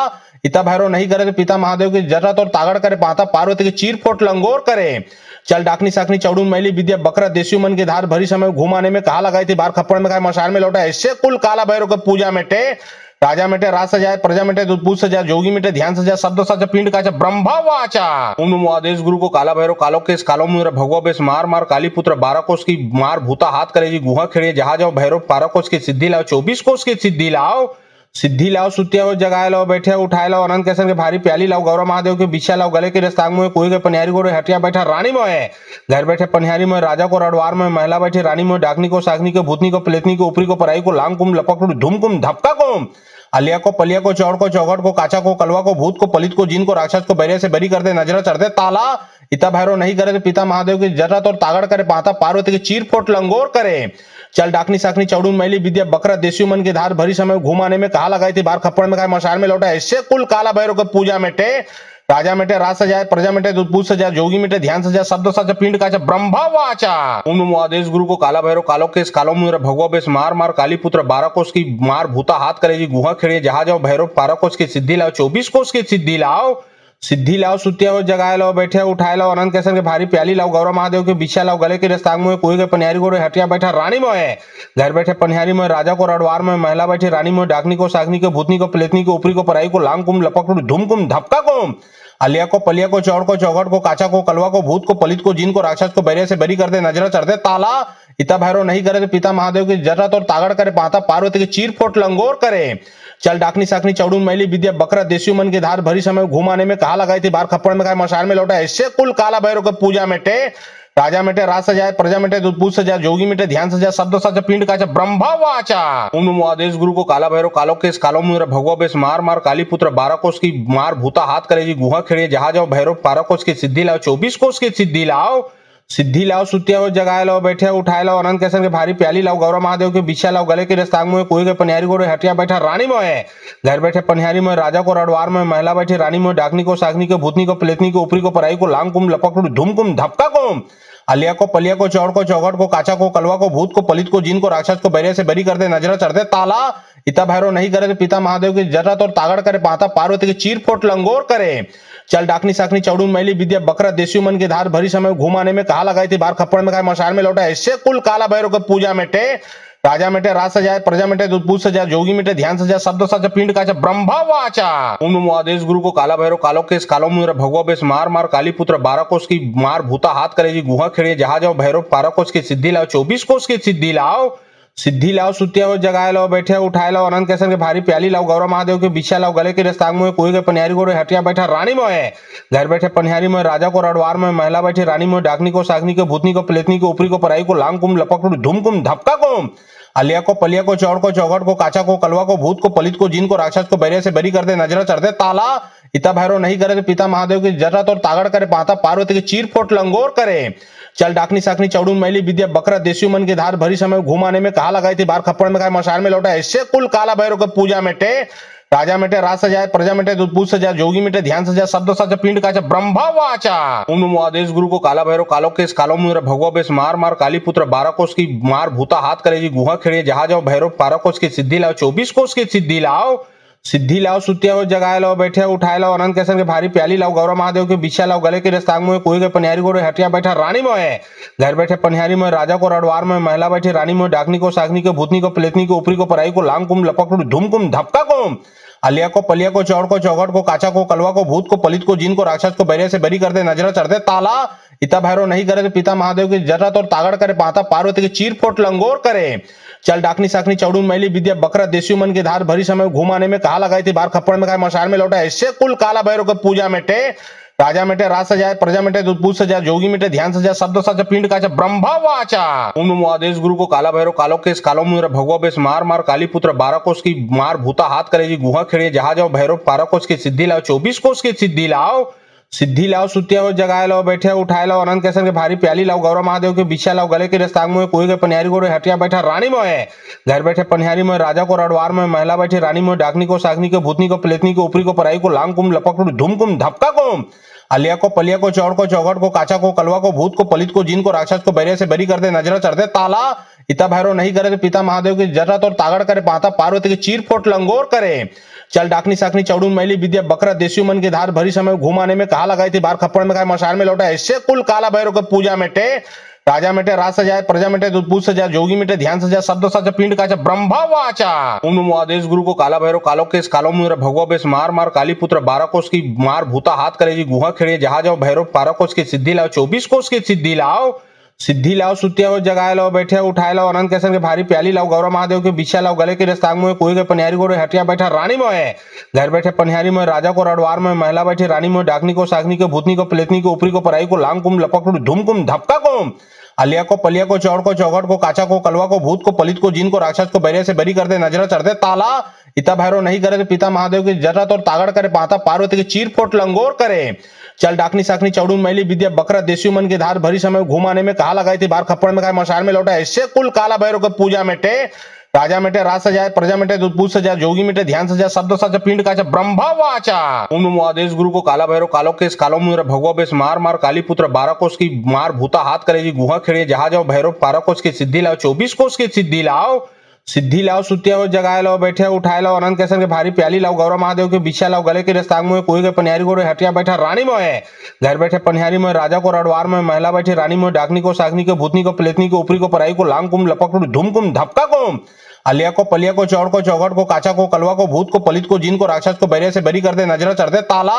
इता भैरव नहीं करे तो पिता महादेव की जरत और तागड़ करे, पाता पार्वती की चीर फोट लंगोर करे। चल डाकनी साकनी चौड़ून मैली विद्या बकरा देसी मन की धार भरी समय घुमाने में कहा लगाई थी, बार खप्पड़ में खाए मशाल में लौटा। इससे कुल काला भैरव को पूजा मेटे, राजा मेटे राज सजाए, प्रजा मेटे दूध पूछ सजा, जोगी मेटे ध्यान सजा, शब्द सजा, पिंड काचा, ब्रह्मा वाचा। ओम नमो आदेश गुरु को काला भैरव कालो केस कालो मुद्रा भगवा बेस मार मार काली पुत्र 12 कोष की मार भूता हाथ करेगी गुहा खेड़िए जहां जाओ भैरव 12 कोष की सिद्धि लाओ 24 कोष की सिद्धि लाओ। सिद्धि लाओ सुतिया हो जगाए लाओ बैठे उठाए लाओ अनंत कैसन के भारी प्याली लाओ गौरव महादेव के बिछा लाओ गले के रस्तांग में कोई के पनियारी को हटिया बैठा रानी मोह है घर बैठे पनियारी में राजा को रडवार में महिला बैठी रानी में डाकनी को सागनी को भूतनी को प्लेतनी को ऊपरी को पराई को लांग कुम लपक धूम कुम धपका कुम अलिया को पलिया को चौड़ को चौगट को काचा को कलवा को भूत को पलित को जिन को राक्षस को बैरे से बरी कर दे नजर चढ़ दे ताला। इता भैरव नहीं करे तो पिता महादेव की जरत और तागड़ करे, पाता पार्वती की चीर फोट लंगोर करे। चल डाकनी साकनी चौड़ून मैली विद्या बकरा देसियों मन के धार भरी समय घुमाने में कहा लगाई थी बार खप्पड़ में खाए मशाल में लौटा ऐसे कुल काला भैरव के पूजा मेटे राजा मेटे राज सजाए प्रजा मेटे दूध सजा जोगी मेटे ध्यान सजा शब्द सजा पिंड का ब्रह्मा वाचा ओम नमो आदेश गुरु को काला भैरव कालो केस कालो मुर भगवा बेस मार मार काली पुत्र 12 कोस की मार भूता हाथ करेगी गुहा खेड़िए जहां जाओ भैरव 12 कोस की सिद्धि लाओ 24 कोस की सिद्धि लाओ सुतिया हो जगाए लाओ बैठे उठाए लाओ अनंत कैसन के भारी प्याली लाओ गौरव महादेव के बिछा लाओ गले के रस्तांग में कोई के पनिहारी गोरे हटिया बैठा रानी मोहे घर बैठे पनिहारी में राजा को रडवार में महिला बैठी रानी में डाकनी को सागनी को भूतनी को प्लेतनी को ऊपरी को पराई को लांग कुम लपक धूम कुम धपका कुम अलिया को पलिया को चौड़ को चौगट को काचा को कलवा को भूत को पलित को जिन को राक्षस को बैरे से बरी कर दे नजर चढ़ते ताला इता भैरव नहीं करे तो पिता महादेव की जरत और तागड़ करे पाता पार्वती के चीर फोट लंगोर करे चल डाकनी साकनी चौड़ून मैली विद्या बकरा देसियों मन के धार भरी समय घुमाने में कहा लगाई थी बार खप्पड़ में खाए मशाल में लौटा ऐसे कुल काला भैरव के पूजा मेटे राजा मेटे राज सजाए प्रजा मेटे दूध सजा जोगी मेटे ध्यान सजा शब्द सजा पिंड का ब्रह्मा वाचा ओम नमो आदेश गुरु को काला भैरव कालो केस कालो मुर भगवा बेस मार मार काली पुत्र 12 कोस की मार भूता हाथ करेगी गुहा खेड़िए जहां जाओ भैरव 12 कोस की सिद्धि लाओ 24 कोस की सिद्धि लाओ सुतिया हो जगाए लाओ बैठे उठाए लाओ अनंत कैसन के भारी प्याली लाओ गौरव महादेव के बिछा लाओ गले के रस्तांग में कोई के पनिहारी गोरे हटिया बैठा रानी मोहे घर बैठे पनिहारी में राजा को रडवार में महिला बैठी रानी में डाकनी को सागनी को भूतनी को प्लेतनी को ऊपरी को पराई को लांग कुम लपक धूम कुम धपका कुम अलिया को पलिया को चौड़ को चौगट को काचा को कलवा को भूत को पलित को जिन को राक्षस को बैरे से बरी कर दे नजर चढ़ते ताला इता भैरव नहीं करे तो पिता महादेव की जरत और तागड़ करे पाता पार्वती के चीर फोट लंगोर करे चल डाकनी साकनी चौड़ून मैली विद्या बकरा देसियों मन के धार भरी समय घुमाने में कहा लगाई थी बार खप्पड़ में खाए मशाल में लौटा ऐसे कुल काला भैरव के पूजा मेटे राजा मेटे राज सजाए प्रजा मेटे दूध सजा जोगी मेटे ध्यान सजा शब्द सजा पिंड का ब्रह्मा वाचा ओम नमो आदेश गुरु को काला भैरव कालो केस कालो मुर भगवा बेस मार मार काली पुत्र 12 कोस की मार भूता हाथ करेगी गुहा खेड़िए जहां जाओ भैरव 12 कोस की सिद्धि लाओ 24 कोस की सिद्धि लाओ सुतिया हो जगाए लाओ बैठे उठाए लाओ अनंत कैसन के भारी प्याली लाओ गौरव महादेव के बिछा लाओ गले के रस्तांग में कोई के पनिहारी गोरे हटिया बैठा रानी मोहे घर बैठे पनिहारी में राजा को रडवार में महिला बैठी रानी में डाकनी को सागनी को भूतनी को प्लेतनी को ऊपरी को पराई को लांग कुम लपक धूम कुम धपका कुम अलिया को पलिया को चौड़ को चौगट को काचा को कलवा को भूत को पलित को जिन को राक्षस को बैरे से बरी कर दे नजर चढ़ते ताला इता भैरव नहीं करे तो पिता महादेव की जरत और तागड़ करे पाता पार्वती के चीर फोट लंगोर करे चल डाकनी साकनी चौड़ून मैली विद्या बकरा देसियों मन के धार भरी समय घुमाने में कहा लगाई थी बार खप्पड़ में खाए मशाल में लौटा ऐसे कुल काला भैरव के पूजा मेटे राजा मेटे राज सजाए प्रजा मेटे दूध सजा जोगी मेटे ध्यान सजा शब्द सजा पिंड का ब्रह्मा वाचा ओम नमो आदेश गुरु को काला भैरव कालो केस कालो मुर भगवा बेस मार मार काली पुत्र 12 कोस की मार भूता हाथ करेगी गुहा खेड़िए जहां जाओ भैरव 12 कोस की सिद्धि लाओ 24 कोस की सिद्धि लाओ सुतिया हो जगाए लाओ बैठे उठाए लाओ अनंत कैसन के भारी प्याली लाओ गौरव महादेव के बिछा लाओ गले के रस्तांग में कोई के पनिहारी गोरे हटिया बैठा रानी मोहे घर बैठे पनिहारी में राजा को रडवार में महिला बैठी रानी में डाकनी को सागनी को भूतनी को प्लेतनी को ऊपरी को पराई को लांग कुम लपक धूम कुम धपका कुम अलिया को पलिया को चौड़ को चौगट को काचा को कलवा को भूत को पलित को जिन को राक्षस को बैरे से बरी कर दे नजर चढ़ते ताला इता भैरव नहीं करे तो पिता महादेव की जरत और तागड़ करे पाता पार्वती के चीर फोट लंगोर करे चल डाकनी साकनी चौड़ून मैली विद्या बकरा देसियों मन के धार भरी समय घुमाने में कहा लगाई थी बार खप्पड़ में खाए मशाल में लौटा ऐसे कुल काला भैरव के पूजा मेटे राजा मेटे राज सजाए प्रजा मेटे दूध सजा जोगी मेटे ध्यान सजा शब्द सजा पिंड का ब्रह्मा वाचा ओम नमो आदेश गुरु को काला भैरव कालो केस कालो मुर भगवा बेस मार मार काली पुत्र 12 कोस की मार भूता हाथ करेगी गुहा खेड़िए जहां जाओ भैरव 12 कोस की सिद्धि लाओ 24 कोस की सिद्धि लाओ सुतिया हो जगाए लाओ बैठे उठाए लाओ अनंत कैसन के भारी प्याली लाओ गौरव महादेव के बिछा लाओ गले के रस्तांग में कोई के पनिहारी गोरे हटिया बैठा रानी मोहे घर बैठे पनिहारी में राजा को रडवार में महिला बैठी रानी में डाकनी को सागनी को भूतनी को प्लेतनी को ऊपरी को पराई को लांग कुम लपक धूम कुम धपका कुम अलिया को पलिया को चौड़ को चौगट को काचा को कलवा को भूत को पलित को जिन को राक्षस को बैरे से बरी कर दे नजर चढ़ते ताला इता भैरव नहीं करे तो पिता महादेव की जरत और तागड़ करे पाता पार्वती के चीर फोट लंगोर करे चल डाकनी साकनी चौड़ून मैली विद्या बकरा देसियों मन के धार भरी समय घुमाने में कहा लगाई थी बार खप्पड़ में खाए मशाल में लौटा ऐसे कुल काला भैरव के पूजा मेटे राजा मेटे राज सजाए प्रजा मेटे दूध सजा जोगी मेटे ध्यान सजा शब्द सजा पिंड का ब्रह्मा वाचा ओम नमो आदेश गुरु को काला भैरव कालो केस कालो मुर भगवा बेस मार मार काली पुत्र 12 कोस की मार भूता हाथ करेगी गुहा खेड़िए जहां जाओ भैरव 12 कोस की सिद्धि लाओ 24 कोस की सिद्धि लाओ सुतिया हो जगाए लाओ बैठे उठाए लाओ अनंत कैसन के भारी प्याली लाओ गौरव महादेव के बिछा लाओ गले के रस्तांग में कोई के पनिहारी गोरे हटिया बैठा रानी मोहे घर बैठे पनिहारी में राजा को रडवार में महिला बैठी रानी में डाकनी को सागनी को भूतनी को प्लेतनी को ऊपरी को पराई को लांग कुम लपक धूम कुम धपका कुम अलिया को पलिया को चौड़ को चौगट को काचा को कलवा को भूत को पलित को जिन को राक्षस को बैरे से बरी कर दे नजर चढ़ते ताला इता भैरव नहीं करे तो पिता महादेव की जरत और तागड़ करे, पाता पार्वती की चीर फोट लंगोर करे। चल डाकनी साकनी चौड़ून मैली विद्या बकरा देसी मन के धार भरी समय घुमाने में कहा लगाई थी, बार खप्पड़ में खाए मशाल में लौटा। ऐसे कुल काला भैरव के पूजा मेटे, राजा मेटे राज सजाए, प्रजा मेटे दूध पूछ सजा, जोगी मेटे ध्यान सजा, शब्द सजा, पिंड काचा, ब्रह्मा वाचा। ओम नमो आदेश गुरु को काला भैरव कालो केस कालो मुद्र भगवा बेस मार मार काली पुत्र 12 कोष की मार भूता हाथ करेगी गुहा खेड़िए जहां जाओ भैरव 12 कोष की सिद्धि लाओ 24 कोष की सिद्धि लाओ। सिद्धि लाओ सुतिया हो जगाए लाओ बैठे उठाए लाओ अनंत कैसन के भारी प्याली लाओ गौरव महादेव के बिछा लाओ गले के रस्तांग में कोई के पनियारी को हटिया बैठा रानी मोह है घर बैठे पनियारी में राजा को रडवार में महिला बैठी रानी में डाकनी को सागनी को भूतनी को प्लेतनी को ऊपरी को पराई को लांग कुम लपक धूम कुम धपका कुम अलिया को पलिया को चौड़ को चौगट को काचा को कलवा को भूत को पलित को जिन को राक्षस को बैरिया से बरी कर दे नजर चढ़ दे ताला।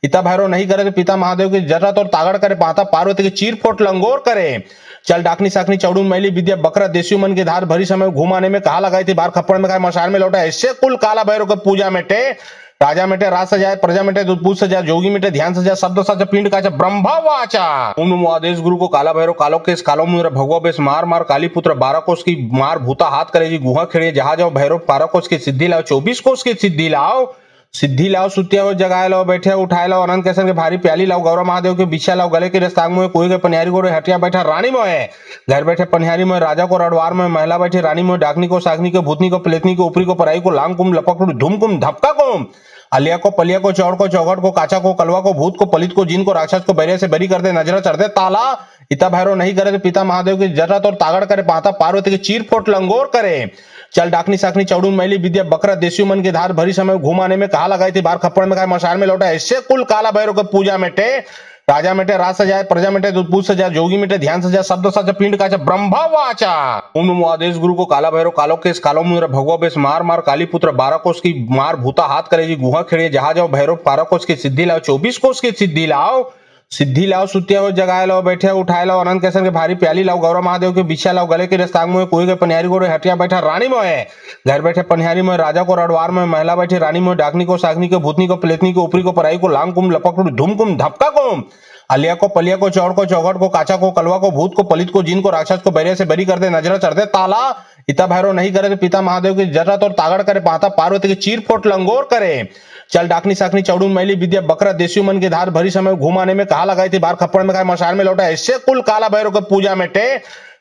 इता भैरव नहीं करे तो पिता महादेव की जरत और तागड़ करे, पाता पार्वती की चीर फोट लंगोर करे। चल डाकनी साकनी चौड़ून मैली विद्या बकरा देसी मन के धार भरी समय घुमाने में कहा लगाई थी, बार खप्पड़ में खाए मशाल में लौटा। ऐसे कुल काला भैरव के पूजा मेटे, राजा मेटे राज सजाए, प्रजा मेटे दूध पूछ सजा, जोगी मेटे ध्यान सजा, शब्द सजा, पिंड काचा, ब्रह्मा वाचा। ओम नमो आदेश गुरु को काला भैरव कालो केस कालो मुद्र भगवा बेस मार मार काली पुत्र 12 कोष की मार भूता हाथ करेगी गुहा खेड़िए जहां जाओ भैरव 12 कोष की सिद्धि लाओ 24 कोष की सिद्धि लाओ। सिद्धि लाओ सुतिया हो जगाए लाओ बैठे उठाए लाओ अनंत कैसन के भारी प्याली लाओ गौरव महादेव के बिछा लाओ गले के रस्तांग में कोई के पनियारी को हटिया बैठा रानी मोह है घर बैठे पनियारी में राजा को रडवार में महिला बैठी रानी में डाकनी को सागनी को भूतनी को प्लेतनी को ऊपरी को पराई को लांग कुम लपक धूम कुम धपका कुम अलिया को पलिया को चौड़ को चौगट को काचा को कलवा को भूत को पलित को जिन को राक्षस को बैरिया से बरी कर दे नजर चढ़ दे ताला। इता भैरव नहीं करे तो पिता महादेव की जरत और तागड़ करे, पाता पार्वती की चीर फोट लंगोर करे। चल डाकनी साकनी चौड़ून मैली विद्या बकरा देसी मन के धार भरी समय घुमाने में कहा लगाई थी, बार खप्पड़ में खाए मशाल में लौटा। ऐसे कुल काला भैरव के पूजा मेटे, राजा मेटे राज सजाए, प्रजा मेटे दूध पूछ सजा, जोगी मेटे ध्यान सजा, शब्द सजा, पिंड काचा, ब्रह्मा वाचा। ओम नमो आदेश गुरु को काला भैरव कालो केस कालो मुद्र भगवा बेस मार मार काली पुत्र 12 कोष की मार भूता हाथ करेगी गुहा खेड़िए जहां जाओ भैरव 12 कोष की सिद्धि लाओ 24 कोष की सिद्धि लाओ। सिद्धि लाओ सुतिया हो जगाए लाओ बैठे उठाए लाओ अनंत कैसन के भारी प्याली लाओ गौरव महादेव के बिछा लाओ गले के रस्तांग में कोई के पनियारी को हटिया बैठा रानी मोह है घर बैठे पनियारी में राजा को रडवार में महिला बैठी रानी में डाकनी को सागनी को भूतनी को प्लेतनी को ऊपरी को पराई को लांग कुम लपक धूम कुम धपका कुम अलिया को पलिया को चौड़ को चौगट को काचा को कलवा को भूत को पलित को जिन को राक्षस को बैरिया से बरी कर दे नजर चढ़ दे ताला। इता भैरव नहीं करे तो पिता महादेव की जरत और तागड़ करे, पाता पार्वती की चीर फोट लंगोर करे। चल डाकनी साकनी चौड़ून मैली विद्या बकरा देसी मन के धार भरी समय घुमाने में कहा लगाई थी, बार खप्पड़ में खाए मशाल में लौटा। ऐसे कुल काला भैरव के पूजा मेटे,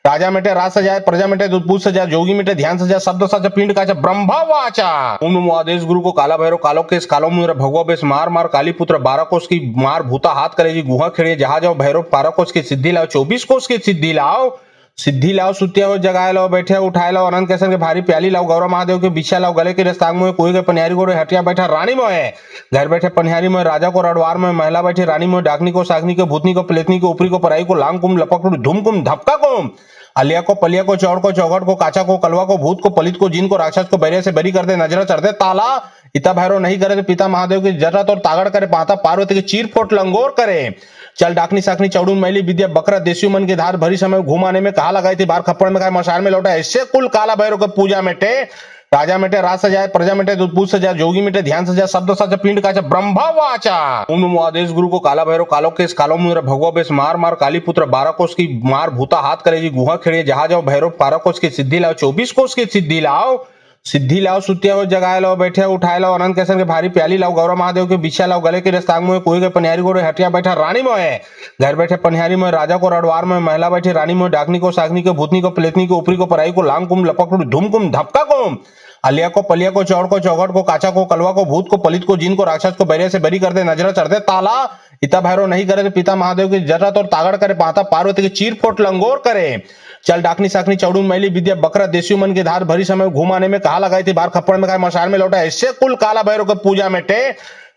राजा मेटे राज सजाए, प्रजा मेटे दूध पूछ सजा, जोगी मेटे ध्यान सजा, शब्द सजा, पिंड काचा, ब्रह्मा वाचा। ओम नमो आदेश गुरु को काला भैरव कालो केस कालो मुद्र भगवा बेस मार मार काली पुत्र 12 कोष की मार भूता हाथ करेगी गुहा खेड़िए जहां जाओ भैरव 12 कोष की सिद्धि लाओ 24 कोष की सिद्धि लाओ। सिद्धि लाओ सुतिया हो जगाए लाओ बैठे उठाए लाओ अनंत कैसन के भारी प्याली लाओ गौरव महादेव के बिछा लाओ गले के रस्तांग में कोई के पनियारी को हटिया बैठा रानी मोह है घर बैठे पनियारी में राजा को रडवार में महिला बैठी रानी में डाकनी को सागनी को भूतनी को प्लेतनी को ऊपरी को पराई को लांग कुम लपक धूम कुम धपका कुम अलिया को पलिया को चौड़ को चौगट को काचा को कलवा को भूत को पलित को जिन को राक्षस को बैरिया से बरी कर दे नजर चढ़ दे ताला। इता भैरव नहीं करे तो पिता महादेव की जरत और तागड़ करे, पाता पार्वती की चीर फोट लंगोर करे। चल डाकनी साकनी चौड़ून मैली विद्या बकरा देसी मन के धार भरी समय घुमाने में कहा लगाई थी, बार खप्पड़ में खाए मशाल में लौटा। ऐसे कुल काला भैरव के पूजा मेटे, राजा मेटे राज सजाए, प्रजा मेटे दूध पूछ सजा, जोगी मेटे ध्यान सजा, शब्द सजा, पिंड काचा, ब्रह्मा वाचा। ओम नमो आदेश गुरु को काला भैरव कालो केस कालो मुद्र भगवा बेस मार मार काली पुत्र 12 कोष की मार भूता हाथ करेगी गुहा खेड़िए जहां जाओ भैरव 12 कोष की सिद्धि लाओ 24 कोष की सिद्धि लाओ। सिद्धि लाओ सुतिया हो जगाए लाओ बैठे उठाए लाओ अनंत कैसन के भारी प्याली लाओ गौरव महादेव के बिछा लाओ गले के रस्तांग में कोई के पनियारी को हटिया बैठा रानी मोह है घर बैठे पनियारी में राजा को रडवार में महिला बैठी रानी में डाकनी को सागनी को भूतनी को प्लेतनी को ऊपरी को पराई को लांग कुम लपक धूम कुम धपका कुम अलिया को पलिया को चौड़ को चौगट को काचा को कलवा को भूत को पलित को जिन को राक्षस को बैरिया से बरी कर दे नजर चढ़ दे ताला। इता भैरव नहीं करे तो पिता महादेव की जरत और तागड़ करे, पाता पार्वती की चीर फोट लंगोर करे। चल डाकनी साकनी चौड़ून मैली विद्या बकरा देसी मन के धार भरी समय घुमाने में कहा लगाई थी, बार खप्पड़ में खाए मशाल में लौटा। ऐसे कुल काला भैरव के पूजा मेटे,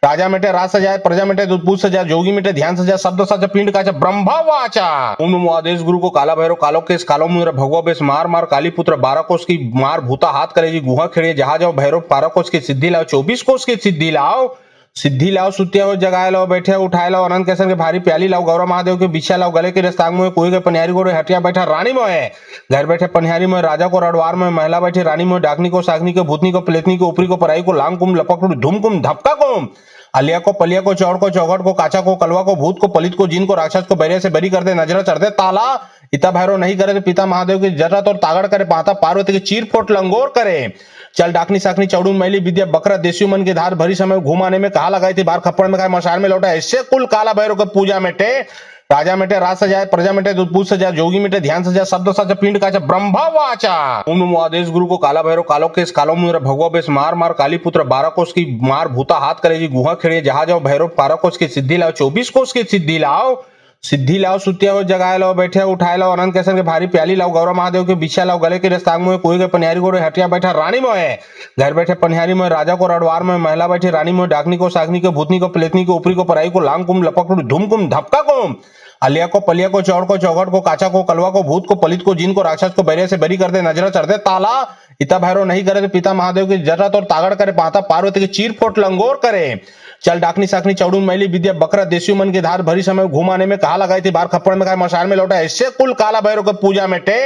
राजा मेटे राज सजाए, प्रजा मेटे दूध पूछ सजा, जोगी मेटे ध्यान सजा, शब्द सजा, पिंड काचा, ब्रह्मा वाचा। ओम नमो आदेश गुरु को काला भैरव कालो केस कालो मुद्र भगवा बेस मार मार काली पुत्र 12 कोष की मार भूता हाथ करेगी गुहा खेड़िए जहां जाओ भैरव 12 कोष की सिद्धि लाओ 24 कोष की सिद्धि लाओ। सिद्धि लाओ सुतिया हो जगाए लाओ बैठे उठाए लाओ अनंत कैसन के भारी प्याली लाओ गौरव महादेव के बिछा लाओ गले के रस्तांग में कोई के पनियारी को हटिया बैठा रानी मोह है घर बैठे पनियारी में राजा को रडवार में महिला बैठी रानी में डाकनी को सागनी को भूतनी को प्लेतनी को ऊपरी को पराई को लांग कुम लपक धूम कुम धपका कुम अलिया को पलिया को चौड़ को चौघट को काचा को कलवा को भूत को पलित को जीन को राक्षस को बैरिया से बरी कर दे नजरा चढ़ दे ताला। इता भैरव नहीं करे तो पिता महादेव की जरत और तागड़ करे पाता पार्वती की चीर फोट लंगोर करे। चल डाकनी साकनी चौड़ून मैली विद्या बकरा देसी मन की धार भरी समय घुमाने में कहा लगाई थी बार खप्पड़ में खाए मशार में लौटा ऐसे कुल काला भैरव को पूजा मेटे। राजा मेटे राज सजाए प्रजा मेटे दूध पूछ सजा जोगी मेटे ध्यान सजा शब्द सजा पिंड काचा ब्रह्मा वाचा। ओम नमो आदेश गुरु को काला भैरव कालो केस कालो मुद्रा भगवा बेस मार मार काली पुत्र 12 कोष की मार भूता हाथ करेगी गुहा खेड़िए जहां जाओ भैरव 12 कोष की सिद्धि लाओ 24 कोष की सिद्धि लाओ। सिद्धि लाओ सुतिया हो जगाए लाओ बैठे उठाए लाओ अनंत कैसन के भारी प्याली लाओ गौरव महादेव के बिछा लाओ गले के रस्तांग में कोई के पनिहारी गोरे हटिया बैठा रानी मोहे घर बैठे पनिहारी में राजा को रडवार में महिला बैठी रानी में डाकनी को सागनी को भूतनी को प्लेतनी को ऊपरी को पराई को लांग कुम लपक धूम कुम धपका कुम। अलिया को पलिया को चौड़ को चौघट को काचा को कलवा को भूत को पलित को जीन को राक्षस को बैरिया से बरी कर दे नजरा चढ़ दे ताला। इता भैरव नहीं करे तो पिता महादेव की जरत और तागड़ करे पाता पार्वती की चीर फोट लंगोर करे। चल डाकनी साकनी चौड़ून मैली विद्या बकरा देसी मन की धार भरी समय घुमाने में कहा लगाई थी बार खप्पड़ में खाए मशार में लौटा ऐसे कुल काला भैरव को पूजा मेटे।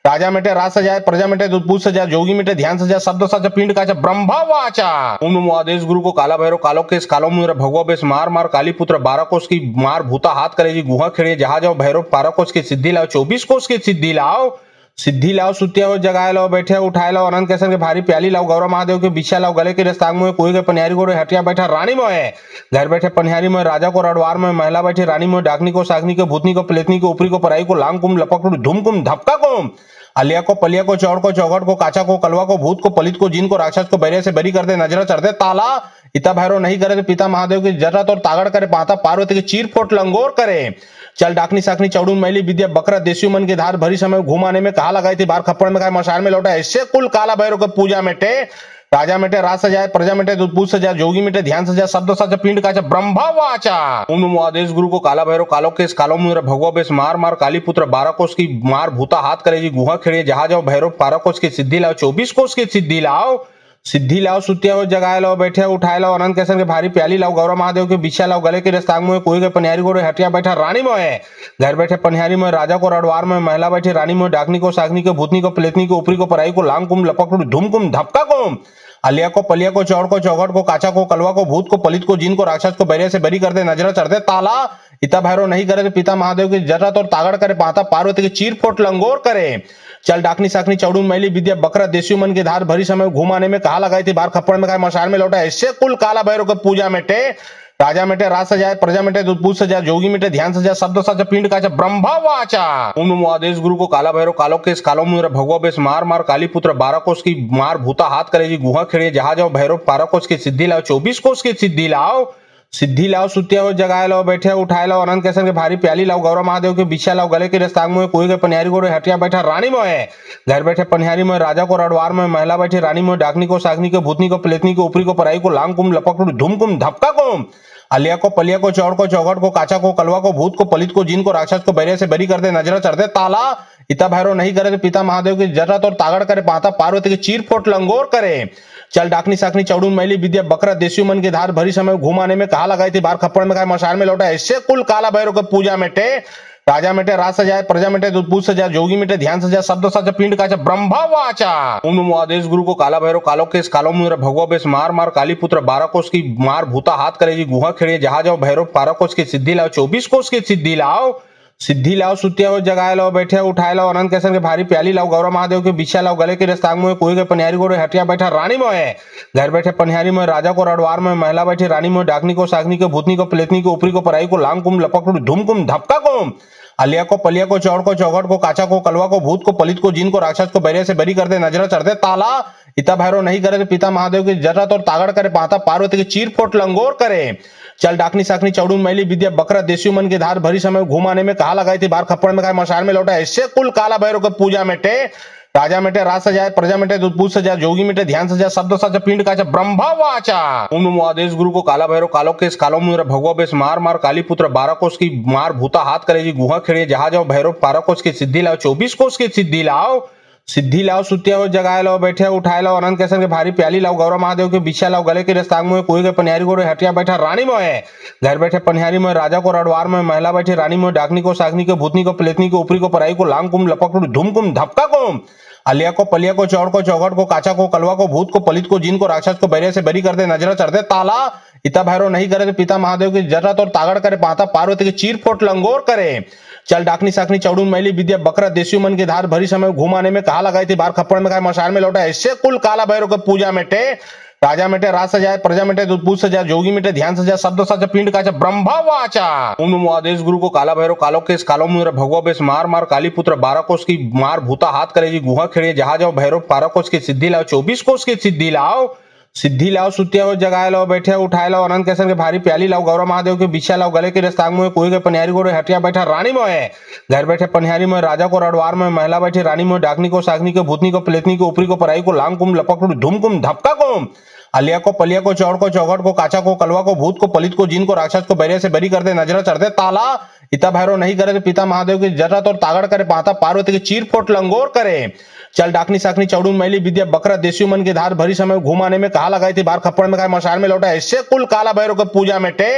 राजा मेटे राज सजाए प्रजा मेटे दूध पूछ सजा जोगी मेटे ध्यान सजा शब्द सजा पिंड काचा ब्रह्मा वाचा। ओम नमो आदेश गुरु को काला भैरव कालो केस कालो मुद्रा भगवा बेस मार मार काली पुत्र 12 कोष की मार भूता हाथ करेगी गुहा खेड़िए जहां जाओ भैरव 12 कोष की सिद्धि लाओ 24 कोष की सिद्धि लाओ। सिद्धि लाओ सुतिया हो जगाए लाओ बैठे उठाए लाओ अनंत कैसन के भारी प्याली लाओ गौरव महादेव के बिछा लाओ गले के रस्तांग में कोई के पनिहारी गोरे हटिया बैठा रानी मोहे घर बैठे पनिहारी में राजा को रडवार में महिला बैठी रानी में डाकनी को सागनी को भूतनी को प्लेतनी को ऊपरी को पराई को लांग कुम लपक धूम कुम धपका कुम। अलिया को पलिया को चौड़ को चौघट को काचा को कलवा को भूत को पलित को जीन को राक्षस को बैरिया से बरी कर दे नजरा चढ़ दे ताला। इता भैरव नहीं करे तो पिता महादेव की जरत और तागड़ करे पाता पार्वती की चीर फोट लंगोर करे। चल डाकनी साकनी चौड़ून मैली विद्या बकरा देसी मन की धार भरी समय घुमाने में कहा लगाई थी बार खप्पड़ में खाए मशार में लौटा ऐसे कुल काला भैरव को पूजा मेटे। राजा मेटे राज सजाए प्रजा मेटे दूध पूछ सजा जोगी मेटे ध्यान सजा शब्द सजा पिंड काचा ब्रह्मा वाचा। ओम नमो आदेश गुरु को काला भैरव कालो केस कालो मुद्रा भगवा बेस मार मार काली पुत्र 12 कोष की मार भूता हाथ करेगी गुहा खेड़िए जहां जाओ भैरव 12 कोष की सिद्धि लाओ 24 कोष की सिद्धि लाओ। सिद्धि लाओ सुतिया हो जगाए लाओ बैठे उठाए लाओ अनंत कैसन के भारी प्याली लाओ गौरव महादेव के बिछा लाओ गले के रस्तांग में कोई के पनिहारी गोरे हटिया बैठा रानी मोहे घर बैठे पनिहारी में राजा को रडवार में महिला बैठी रानी में डाकनी को सागनी को भूतनी को प्लेतनी को ऊपरी को पराई को लांग कुम लपक धूम कुम धपका कुम। अलिया को पलिया को चौड़ को चौघट को काचा को कलवा को भूत को पलित को जीन को राक्षस को बैरिया से बरी कर दे नजरा चढ़ दे ताला। इता भैरव नहीं करे तो पिता महादेव की जरत और तागड़ करे पाता पार्वती की चीर फोट लंगोर करे। चल डाकनी साकनी चौड़ून मैली विद्या बकरा देसी मन की धार भरी समय घुमाने में कहा लगाई थी बार खप्पड़ में खाए मशार में लौटा ऐसे कुल काला भैरव को पूजा मेटे। राजा मेटे राज सजाए प्रजा मेटे दूध पूछ सजा जोगी मेटे ध्यान सजा शब्द सजा पिंड काचा ब्रह्मा वाचा। ओम नमो आदेश गुरु को काला भैरव कालो केस कालो मुद्रा भगवा बेस मार मार काली पुत्र 12 कोष की मार भूता हाथ करेगी गुहा खेड़िए जहां जाओ भैरव 12 कोष की सिद्धि लाओ 24 कोष की सिद्धि लाओ। सिद्धि लाओ सुतिया हो जगाए लाओ बैठे उठाए लाओ अनंत कैसन के भारी प्याली लाओ गौरव महादेव के बिछा लाओ गले के रस्तांग में कोई के पनिहारी गोरे हटिया बैठा रानी मोहे घर बैठे पनिहारी में राजा को रडवार में महिला बैठी रानी में डाकनी को सागनी को भूतनी को प्लेतनी को ऊपरी को पराई को लांग कुम लपक धूम कुम धपका कुम। अलिया को पलिया को चौड़ को चौघट को काचा को कलवा को भूत को पलित को जीन को राक्षस को बैरिया से बरी कर दे नजरा चढ़ दे ताला। इता भैरव नहीं करे तो पिता महादेव की जरत और तागड़ करे पाता पार्वती की चीर फोट लंगोर करे। चल डाकनी साकनी चौड़ून मैली विद्या बकरा देसी मन की धार भरी समय घुमाने में कहा लगाई थी बार खप्पड़ में खाए मशार में लौटा ऐसे कुल काला भैरव को पूजा मेटे। राजा मेटे राज सजाए प्रजा मेटे दूध पूछ सजा जोगी मेटे ध्यान सजा शब्द सजा पिंड काचा ब्रह्मा वाचा। ओम नमो आदेश गुरु को काला भैरव कालो केस कालो मुद्रा भगवा बेस मार मार काली पुत्र 12 कोष की मार भूता हाथ करेगी गुहा खेड़िए जहां जाओ भैरव 12 कोष की सिद्धि लाओ 24 कोष की सिद्धि लाओ। सिद्धि लाओ सुतिया हो जगाए लाओ बैठे उठाए लाओ अनंत कैसन के भारी प्याली लाओ गौरव महादेव के बिछा लाओ गले के रस्तांग में कोई के पनिहारी गोरे हटिया बैठा रानी मोहे घर बैठे पनिहारी में राजा को रडवार में महिला बैठी रानी में डाकनी को सागनी को भूतनी को प्लेतनी को ऊपरी को पराई को लांग कुम लपक धूम कुम धपका कुम। अलिया को पलिया को चौड़ को चौघट को काचा को कलवा को भूत को पलित को जीन को राक्षस को बैरिया से बरी कर दे नजरा चढ़ दे ताला। इता भैरव नहीं करे तो पिता महादेव की जरत और तागड़ करे पाता पार्वती की चीर फोट लंगोर करे। चल डाकनी साकनी चौड़ून मैली विद्या बकरा देसी मन की धार भरी समय घुमाने में कहा लगाई थी बार खप्पड़ में खाए मशार में लौटा ऐसे कुल काला भैरव को पूजा मेटे। राजा मेटे राज सजाए प्रजा मेटे दूध पूछ सजा जोगी मेटे ध्यान सजा शब्द सजा पिंड काचा ब्रह्मा वाचा। ओम नमो आदेश गुरु को काला भैरव कालो केस कालो मुद्रा भगवा बेस मार मार काली पुत्र 12 कोष की मार भूता हाथ करेगी गुहा खेड़िए जहां जाओ भैरव 12 कोष की सिद्धि लाओ 24 कोष की सिद्धि लाओ। सिद्धि लाओ सुतिया हो जगाए लाओ बैठे उठाए लाओ अनंत कैसन के भारी प्याली लाओ गौरव महादेव के बिछा लाओ गले के रस्तांग में कोई के पनिहारी गोरे हटिया बैठा रानी मोहे घर बैठे पनिहारी में राजा को रडवार में महिला बैठी रानी में डाकनी को सागनी को भूतनी को प्लेतनी को ऊपरी को पराई को लांग कुम लपक धूम कुम धपका कुम। अलिया को पलिया को चौड़ को चौघट को काचा को कलवा को भूत को पलित को जीन को राक्षस को बैरिया से बरी कर दे नजरा चढ़ दे ताला। इता भैरव नहीं करे तो पिता महादेव की जरत और तागड़ करे, पाता पार्वती की चीर फोट लंगोर करे। चल डाकनी साकनी चौड़ून मैली विद्या बकरा देसी मन के धार भरी समय घुमाने में कहा लगाई थी, बार खप्पड़ में खाए मशाल में लौटा। ऐसे कुल काला भैरव के पूजा मेटे, राजा मेटे राज सजाए, प्रजा मेटे दूध पूछ सजा, जोगी मेटे ध्यान सजा, शब्द सजा, पिंड काचा, ब्रह्मा वाचा। ओम नमो आदेश गुरु को काला भैरव कालो केस कालो मुद्र भगवा बेस मार मार काली पुत्र 12 कोष की मार भूता हाथ करेगी गुहा खेड़िए जहां जाओ भैरव 12 कोष की सिद्धि लाओ 24 कोष की सिद्धि लाओ। सिद्धि लाओ सुतिया हो जगाए लाओ बैठे उठाए लाओ अनंत कैसन के भारी प्याली लाओ गौरव महादेव के बिछा लाओ गले के रस्तांग में कोई के पनियारी को हटिया बैठा रानी मोह है घर बैठे पनियारी में राजा को रडवार में महिला बैठी रानी में डाकनी को सागनी को भूतनी को प्लेतनी को ऊपरी को पराई को लांग कुम लपक धूम कुम धपका कुम अलिया को पलिया को चौड़ को चौघट को काचा को कलवा को भूत को पलित को जिन को राक्षस को बैरिया से बरी कर दे नजर चढ़ दे ताला। इता भैरव नहीं करे तो पिता महादेव की जरत और तागड़ करे, पाता पार्वती की चीर फोट लंगोर करे। चल डाकनी साकनी चौड़ून मैली विद्या बकरा देसी मन के धार भरी समय घुमाने में कहा लगाई थी, बार खप्पड़ में खाए मशाल में लौटा। ऐसे कुल काला भैरव के पूजा मेटे,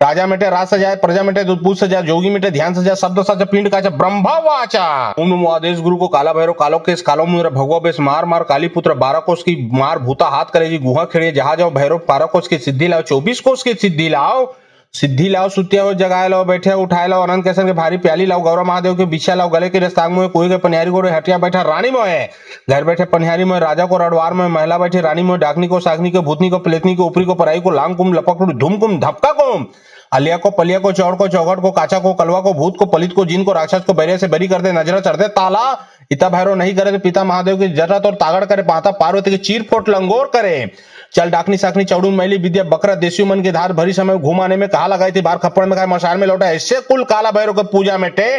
राजा मेटे राज सजाए, प्रजा मेटे दूध पूछ सजा, जोगी मेटे ध्यान सजा, शब्द सजा, पिंड काचा, ब्रह्मा वाचा। ओम नमो आदेश गुरु को काला भैरव कालो केस कालो मुद्र भगवा बेस मार मार काली पुत्र 12 कोष की मार भूता हाथ करेगी गुहा खेड़िए जहां जाओ भैरव 12 कोष की सिद्धि लाओ 24 कोष की सिद्धि लाओ। सिद्धि लाओ सुतिया हो जगाए लाओ बैठे उठाए लाओ अनंत कैसन के भारी प्याली लाओ गौरव महादेव के बिछा लाओ गले के रस्तांग में कोई के पनियारी को हटिया बैठा रानी मोह है घर बैठे पनियारी में राजा को रडवार में महिला बैठी रानी में डाकनी को सागनी को भूतनी को प्लेतनी को ऊपरी को पराई को लांग कुम लपक धूम कुम धपका कुम अलिया को पलिया को चौड़ को चौघट को काचा को कलवा को भूत को पलित को जिन को राक्षस को बैरिया से बरी कर दे नजर चढ़ दे ताला। इता भैरव नहीं करे तो पिता महादेव की जरत और तागड़ करे, पाता पार्वती की चीर फोट लंगोर करे। चल डाकनी साकनी चौड़ून मैली विद्या बकरा देसी मन के धार भरी समय घुमाने में कहा लगाई थी, बार खप्पड़ में खाए मशाल में लौटा। ऐसे कुल काला भैरव के पूजा मेटे,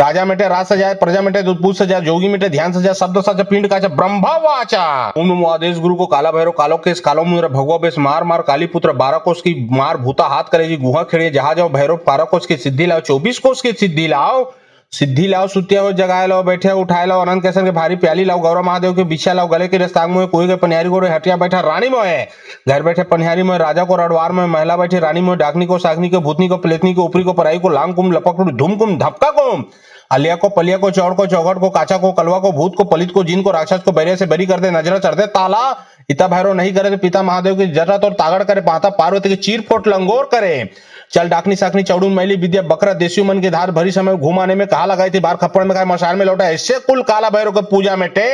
राजा मेटे राज सजाए, प्रजा मेटे दूध पूछ सजा, जोगी मेटे ध्यान सजा, शब्द सजा, पिंड काचा, ब्रह्मा वाचा। ओम नमो आदेश गुरु को काला भैरव कालो केस कालो मुद्र भगवा बेस मार मार काली पुत्र 12 कोष की मार भूता हाथ करेगी गुहा खेड़िए जहां जाओ भैरव 12 कोष की सिद्धि लाओ 24 कोष की सिद्धि लाओ। सिद्धि लाओ सुतिया हो जगाए लाओ बैठे उठाए लाओ अनंत कैसन के भारी प्याली लाओ गौरव महादेव के बिछा लाओ गले के रस्तांग में कोई के पनियारी को हटिया बैठा रानी मोह है घर बैठे पनियारी में राजा को रडवार में महिला बैठी रानी में डाकनी को सागनी को भूतनी को प्लेतनी को ऊपरी को पराई को लांग कुम लपक धूम कुम धपका कुम अलिया को पलिया को चौड़ को चौघट को काचा को कलवा को भूत को पलित को जिन को राक्षस को बैरिया से बरी कर दे नजर चढ़ दे ताला। इता भैरव नहीं करे तो पिता महादेव की जरत और तागड़ करे, पाता पार्वती की चीर फोट लंगोर करे। चल डाकनी साकनी चौड़ून मैली विद्या बकरा देसी मन के धार भरी समय घुमाने में कहा लगाई थी, बार खप्पड़ में खाए मशाल में लौटा। ऐसे कुल काला भैरव के पूजा मेटे,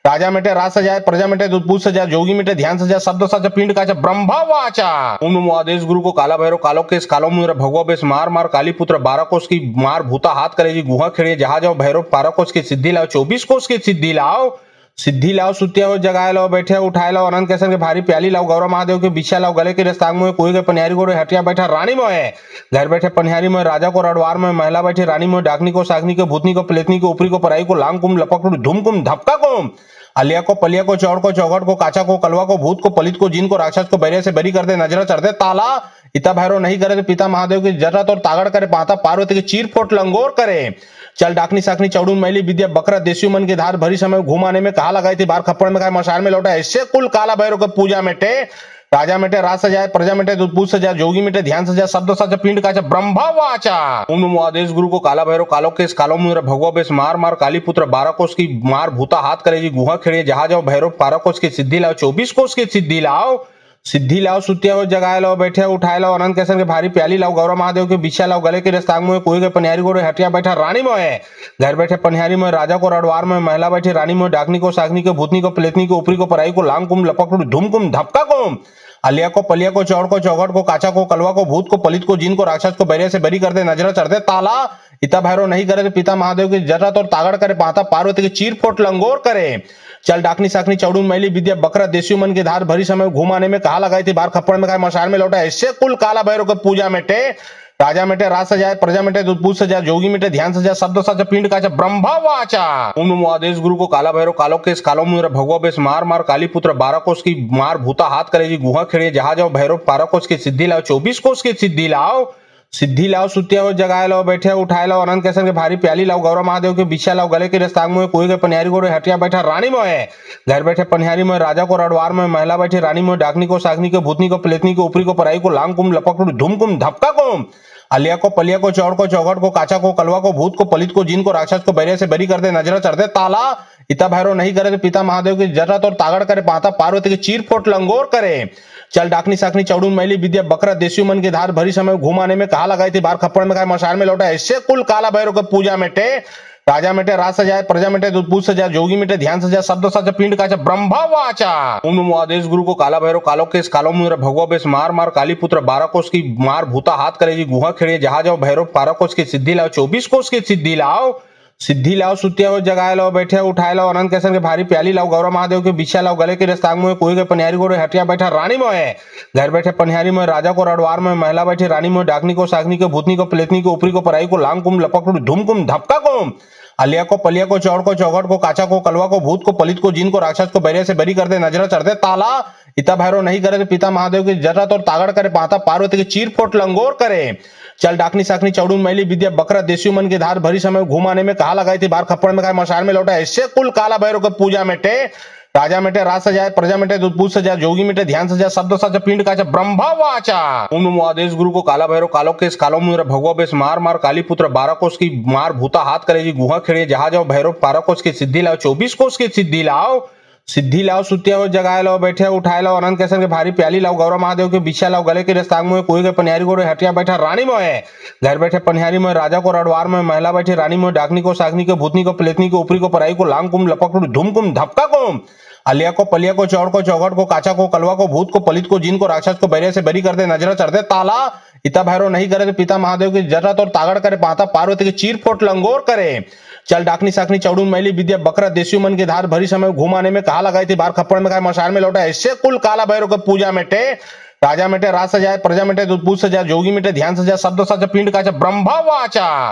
राजा मेटे राज सजाए, प्रजा मेटे दूध पूछ सजा, जोगी मेटे ध्यान सजा, शब्द सजा, पिंड काचा, ब्रह्मा वाचा। ओम नमो आदेश गुरु को काला भैरव कालो केस कालो मुद्र भगवा बेस मार मार काली पुत्र 12 कोष की मार भूता हाथ करेगी गुहा खेड़िए जहां जाओ भैरव 12 कोष की सिद्धि लाओ 24 कोष की सिद्धि लाओ। सिद्धि लाओ सुतिया हो जगाए लाओ बैठे उठाए लाओ अनंत कैसन के भारी प्याली लाओ गौरव महादेव के बिछा लाओ गले के रस्तांग में कोई के पनियारी को हटिया बैठा रानी मोह है घर बैठे पनियारी में राजा को रडवार में महिला बैठी रानी में डाकनी को सागनी को भूतनी को प्लेतनी को ऊपरी को पराई को लांग कुम लपक धूम कुम धपका कुम अलिया को पलिया को चौड़ को चौघट को काचा को कलवा को भूत को पलित को जिन को राक्षस को बैरिया से बरी कर दे नजर चढ़ दे ताला। इता भैरव नहीं करे तो पिता महादेव की जरत और तागड़ करे, पाता पार्वती की चीर फोट लंगोर करे। चल डाकनी साकनी चौड़ून मैली विद्या बकरा देसी मन के धार भरी समय घुमाने में कहा लगाई थी, बार खप्पड़ में खाए मशाल में लौटा। ऐसे कुल काला भैरव के पूजा मेटे, राजा मेटे राज सजाए, प्रजा मेटे दूध पूछ सजा, जोगी मेटे ध्यान सजा, शब्द सजा, पिंड काचा, ब्रह्मा वाचा। ओम नमो आदेश गुरु को काला भैरव कालो केस कालो मुद्र भगवा बेस मार मार काली पुत्र 12 कोष की मार भूता हाथ करेगी गुहा खेड़िए जहां जाओ भैरव 12 कोष की सिद्धि लाओ 24 कोष की सिद्धि लाओ। सिद्धि लाओ सुतिया हो जगाए लाओ बैठे उठाए लाओ अनंत कैसन के भारी प्याली लाओ गौरव महादेव के बिछा लाओ गले के रस्तांग में कोई के पनियारी को हटिया बैठा रानी मोह है घर बैठे पनियारी में राजा को रडवार में महिला बैठी रानी में डाकनी को सागनी को भूतनी को प्लेतनी को ऊपरी को पराई को लांग कुम लपक धूम कुम धपका कुम अलिया को पलिया को चौड़ को चौघट को काचा को कलवा को भूत को पलित को जिन को राक्षस को बैरिया से बरी कर दे नजर चढ़ दे ताला। इता भैरव नहीं करे तो पिता महादेव की जरत और तागड़ करे, पाता पार्वती की चीर फोट लंगोर करे। चल डाकनी साकनी चौड़ून मैली विद्या बकरा देसी मन के धार भरी समय घुमाने में कहा लगाई थी, बार खप्पड़ में खाए मशाल में लौटा। ऐसे कुल काला भैरव के पूजा मेटे, राजा मेटे राज सजाए, प्रजा मेटे दूध पूछ सजा, जोगी मेटे ध्यान सजा, शब्द सजा, पिंड काचा, ब्रह्मा वाचा। ओम नमो आदेश गुरु को काला भैरव कालो केस कालो मुद्र भगवा बेस मार मार काली पुत्र 12 कोष की मार भूता हाथ करेगी गुहा खेड़िए जहां जाओ भैरव 12 कोष की सिद्धि लाओ 24 कोष की सिद्धि लाओ। सिद्धि लाओ सुतिया हो जगाए लाओ बैठे उठाए लाओ अनंत कैसन के भारी प्याली लाओ गौरव महादेव के बिछा लाओ गले के रस्तांग में कोई के पनियारी को हटिया बैठा रानी मोह है घर बैठे पनियारी में राजा को रडवार में महिला बैठी रानी में डाकनी को सागनी को भूतनी को प्लेतनी को ऊपरी को पराई को लांग कुम लपक धूम कुम धपका कुम अलिया को पलिया को चौड़ को चौघट को काचा को कलवा को भूत को पलित को जीन को राक्षस को बैरिया से बरी कर दे नजरा चढ़ दे ताला। इता भैरव नहीं करे तो पिता महादेव की जरत और तागड़ करे पाता पार्वती की चीर फोट लंगोर करे। चल डाकनी साकनी चौड़ून मैली विद्या बकरा देसी मन की धार भरी समय घुमाने में कहा लगाई थी बार खप्पड़ में खाए मशार में लौटा ऐसे कुल काला भैरव के पूजा मेटे। राजा मेटे राज सजाए प्रजा मेटे दूध पूछ सजाए जोगी मेटे ध्यान सजाए शब्द सच पिंड का ब्रह्मा वाचा। ओम नमो आदेश गुरु को काला भैरव कालो केस कालो मुद्रा भगवा बेस मार मार काली पुत्र 12 कोष की मार भूता हाथ करेगी गुहा खेड़िए जहां जाओ भैरव 12 कोष की सिद्धि लाओ 24 कोष की सिद्धि लाओ सुतिया हो जगाए लाओ बैठे उठाए लाओ अनंत केसर के भारी प्याली लाओ गौरव महादेव के बिछा लाओ गले के रस्तांग में कोई के पनिहारी गोरे हटिया बैठा रानी मोहे घर बैठे पनिहारी में राजा को रडवार में महिला बैठी रानी में डाकनी को सागनी को भूतनी को प्लेतनी को ऊपरी को पराई को लांग कुम लपक धूम कुम धपका कुम। अलिया को पलिया को चौड़ को चौघट को काचा को कलवा को भूत को पलित को जीन को राक्षस को बैरिया से बरी कर दे नजरा चढ़ दे ताला। इता भैरव नहीं करे तो पिता महादेव की जरत और तागड़ करे पाता पार्वती की चीर फोट लंगोर करे। चल डाकनी साकनी चौड़ून मैली विद्या बकरा देसी मन की धार भरी समय घुमाने में कहा लगाई थी बार खप्पड़ में खाए मशार में लौटा ऐसे कुल काला भैरव के पूजा मेटे। राजा मेटे राज सजाए प्रजा मेटे दूध पूछ सजाए जोगी मेटे ध्यान सजाए शब्द सच पिंड का ब्रह्मा वाचा। ओम नमो आदेश गुरु को काला भैरव कालो केस कालो मुद्रा भगवा बेस मार मार काली पुत्र 12 कोष की मार भूता हाथ करेगी गुहा खेड़िए जहां जाओ भैरव 12 कोष की सिद्धि लाओ 24 कोष की सिद्धि लाओ सुतिया हो जगाए लाओ बैठे उठाए लाओ अनंत केसर के भारी प्याली लाओ गौरव महादेव के बिछा लाओ गले के रस्तांग में कोई के पनिहारी गोरे हटिया बैठा रानी मोहे घर बैठे पनिहारी में राजा को रडवार में महिला बैठी रानी में डाकनी को सागनी को भूतनी को प्लेतनी को ऊपरी को पराई को लांग कुम लपक धूम कुम धपका कुम। अलिया को पलिया को चौड़ को चौघट को काचा को कलवा को भूत को पलित को जीन को राक्षस को बैरिया से बरी कर दे नजरा चढ़ दे ताला। इता भैरव नहीं करे तो पिता महादेव की जरत और तागड़ करे पाता पार्वती की चीर फोट लंगोर करे। चल डाकनी साकनी चौड़ून मैली विद्या बकरा देसी मन की धार भरी समय घुमाने में कहा लगाई थी बार खप्पड़ में खाए मशार में लौटा ऐसे कुल काला भैरव के पूजा मेटे। राजा मेटे राज सजाए प्रजा मेटे दूध पूछ सजाए जोगी मेटे ध्यान सजाए शब्द सच पिंड का ब्रह्मा वाचा।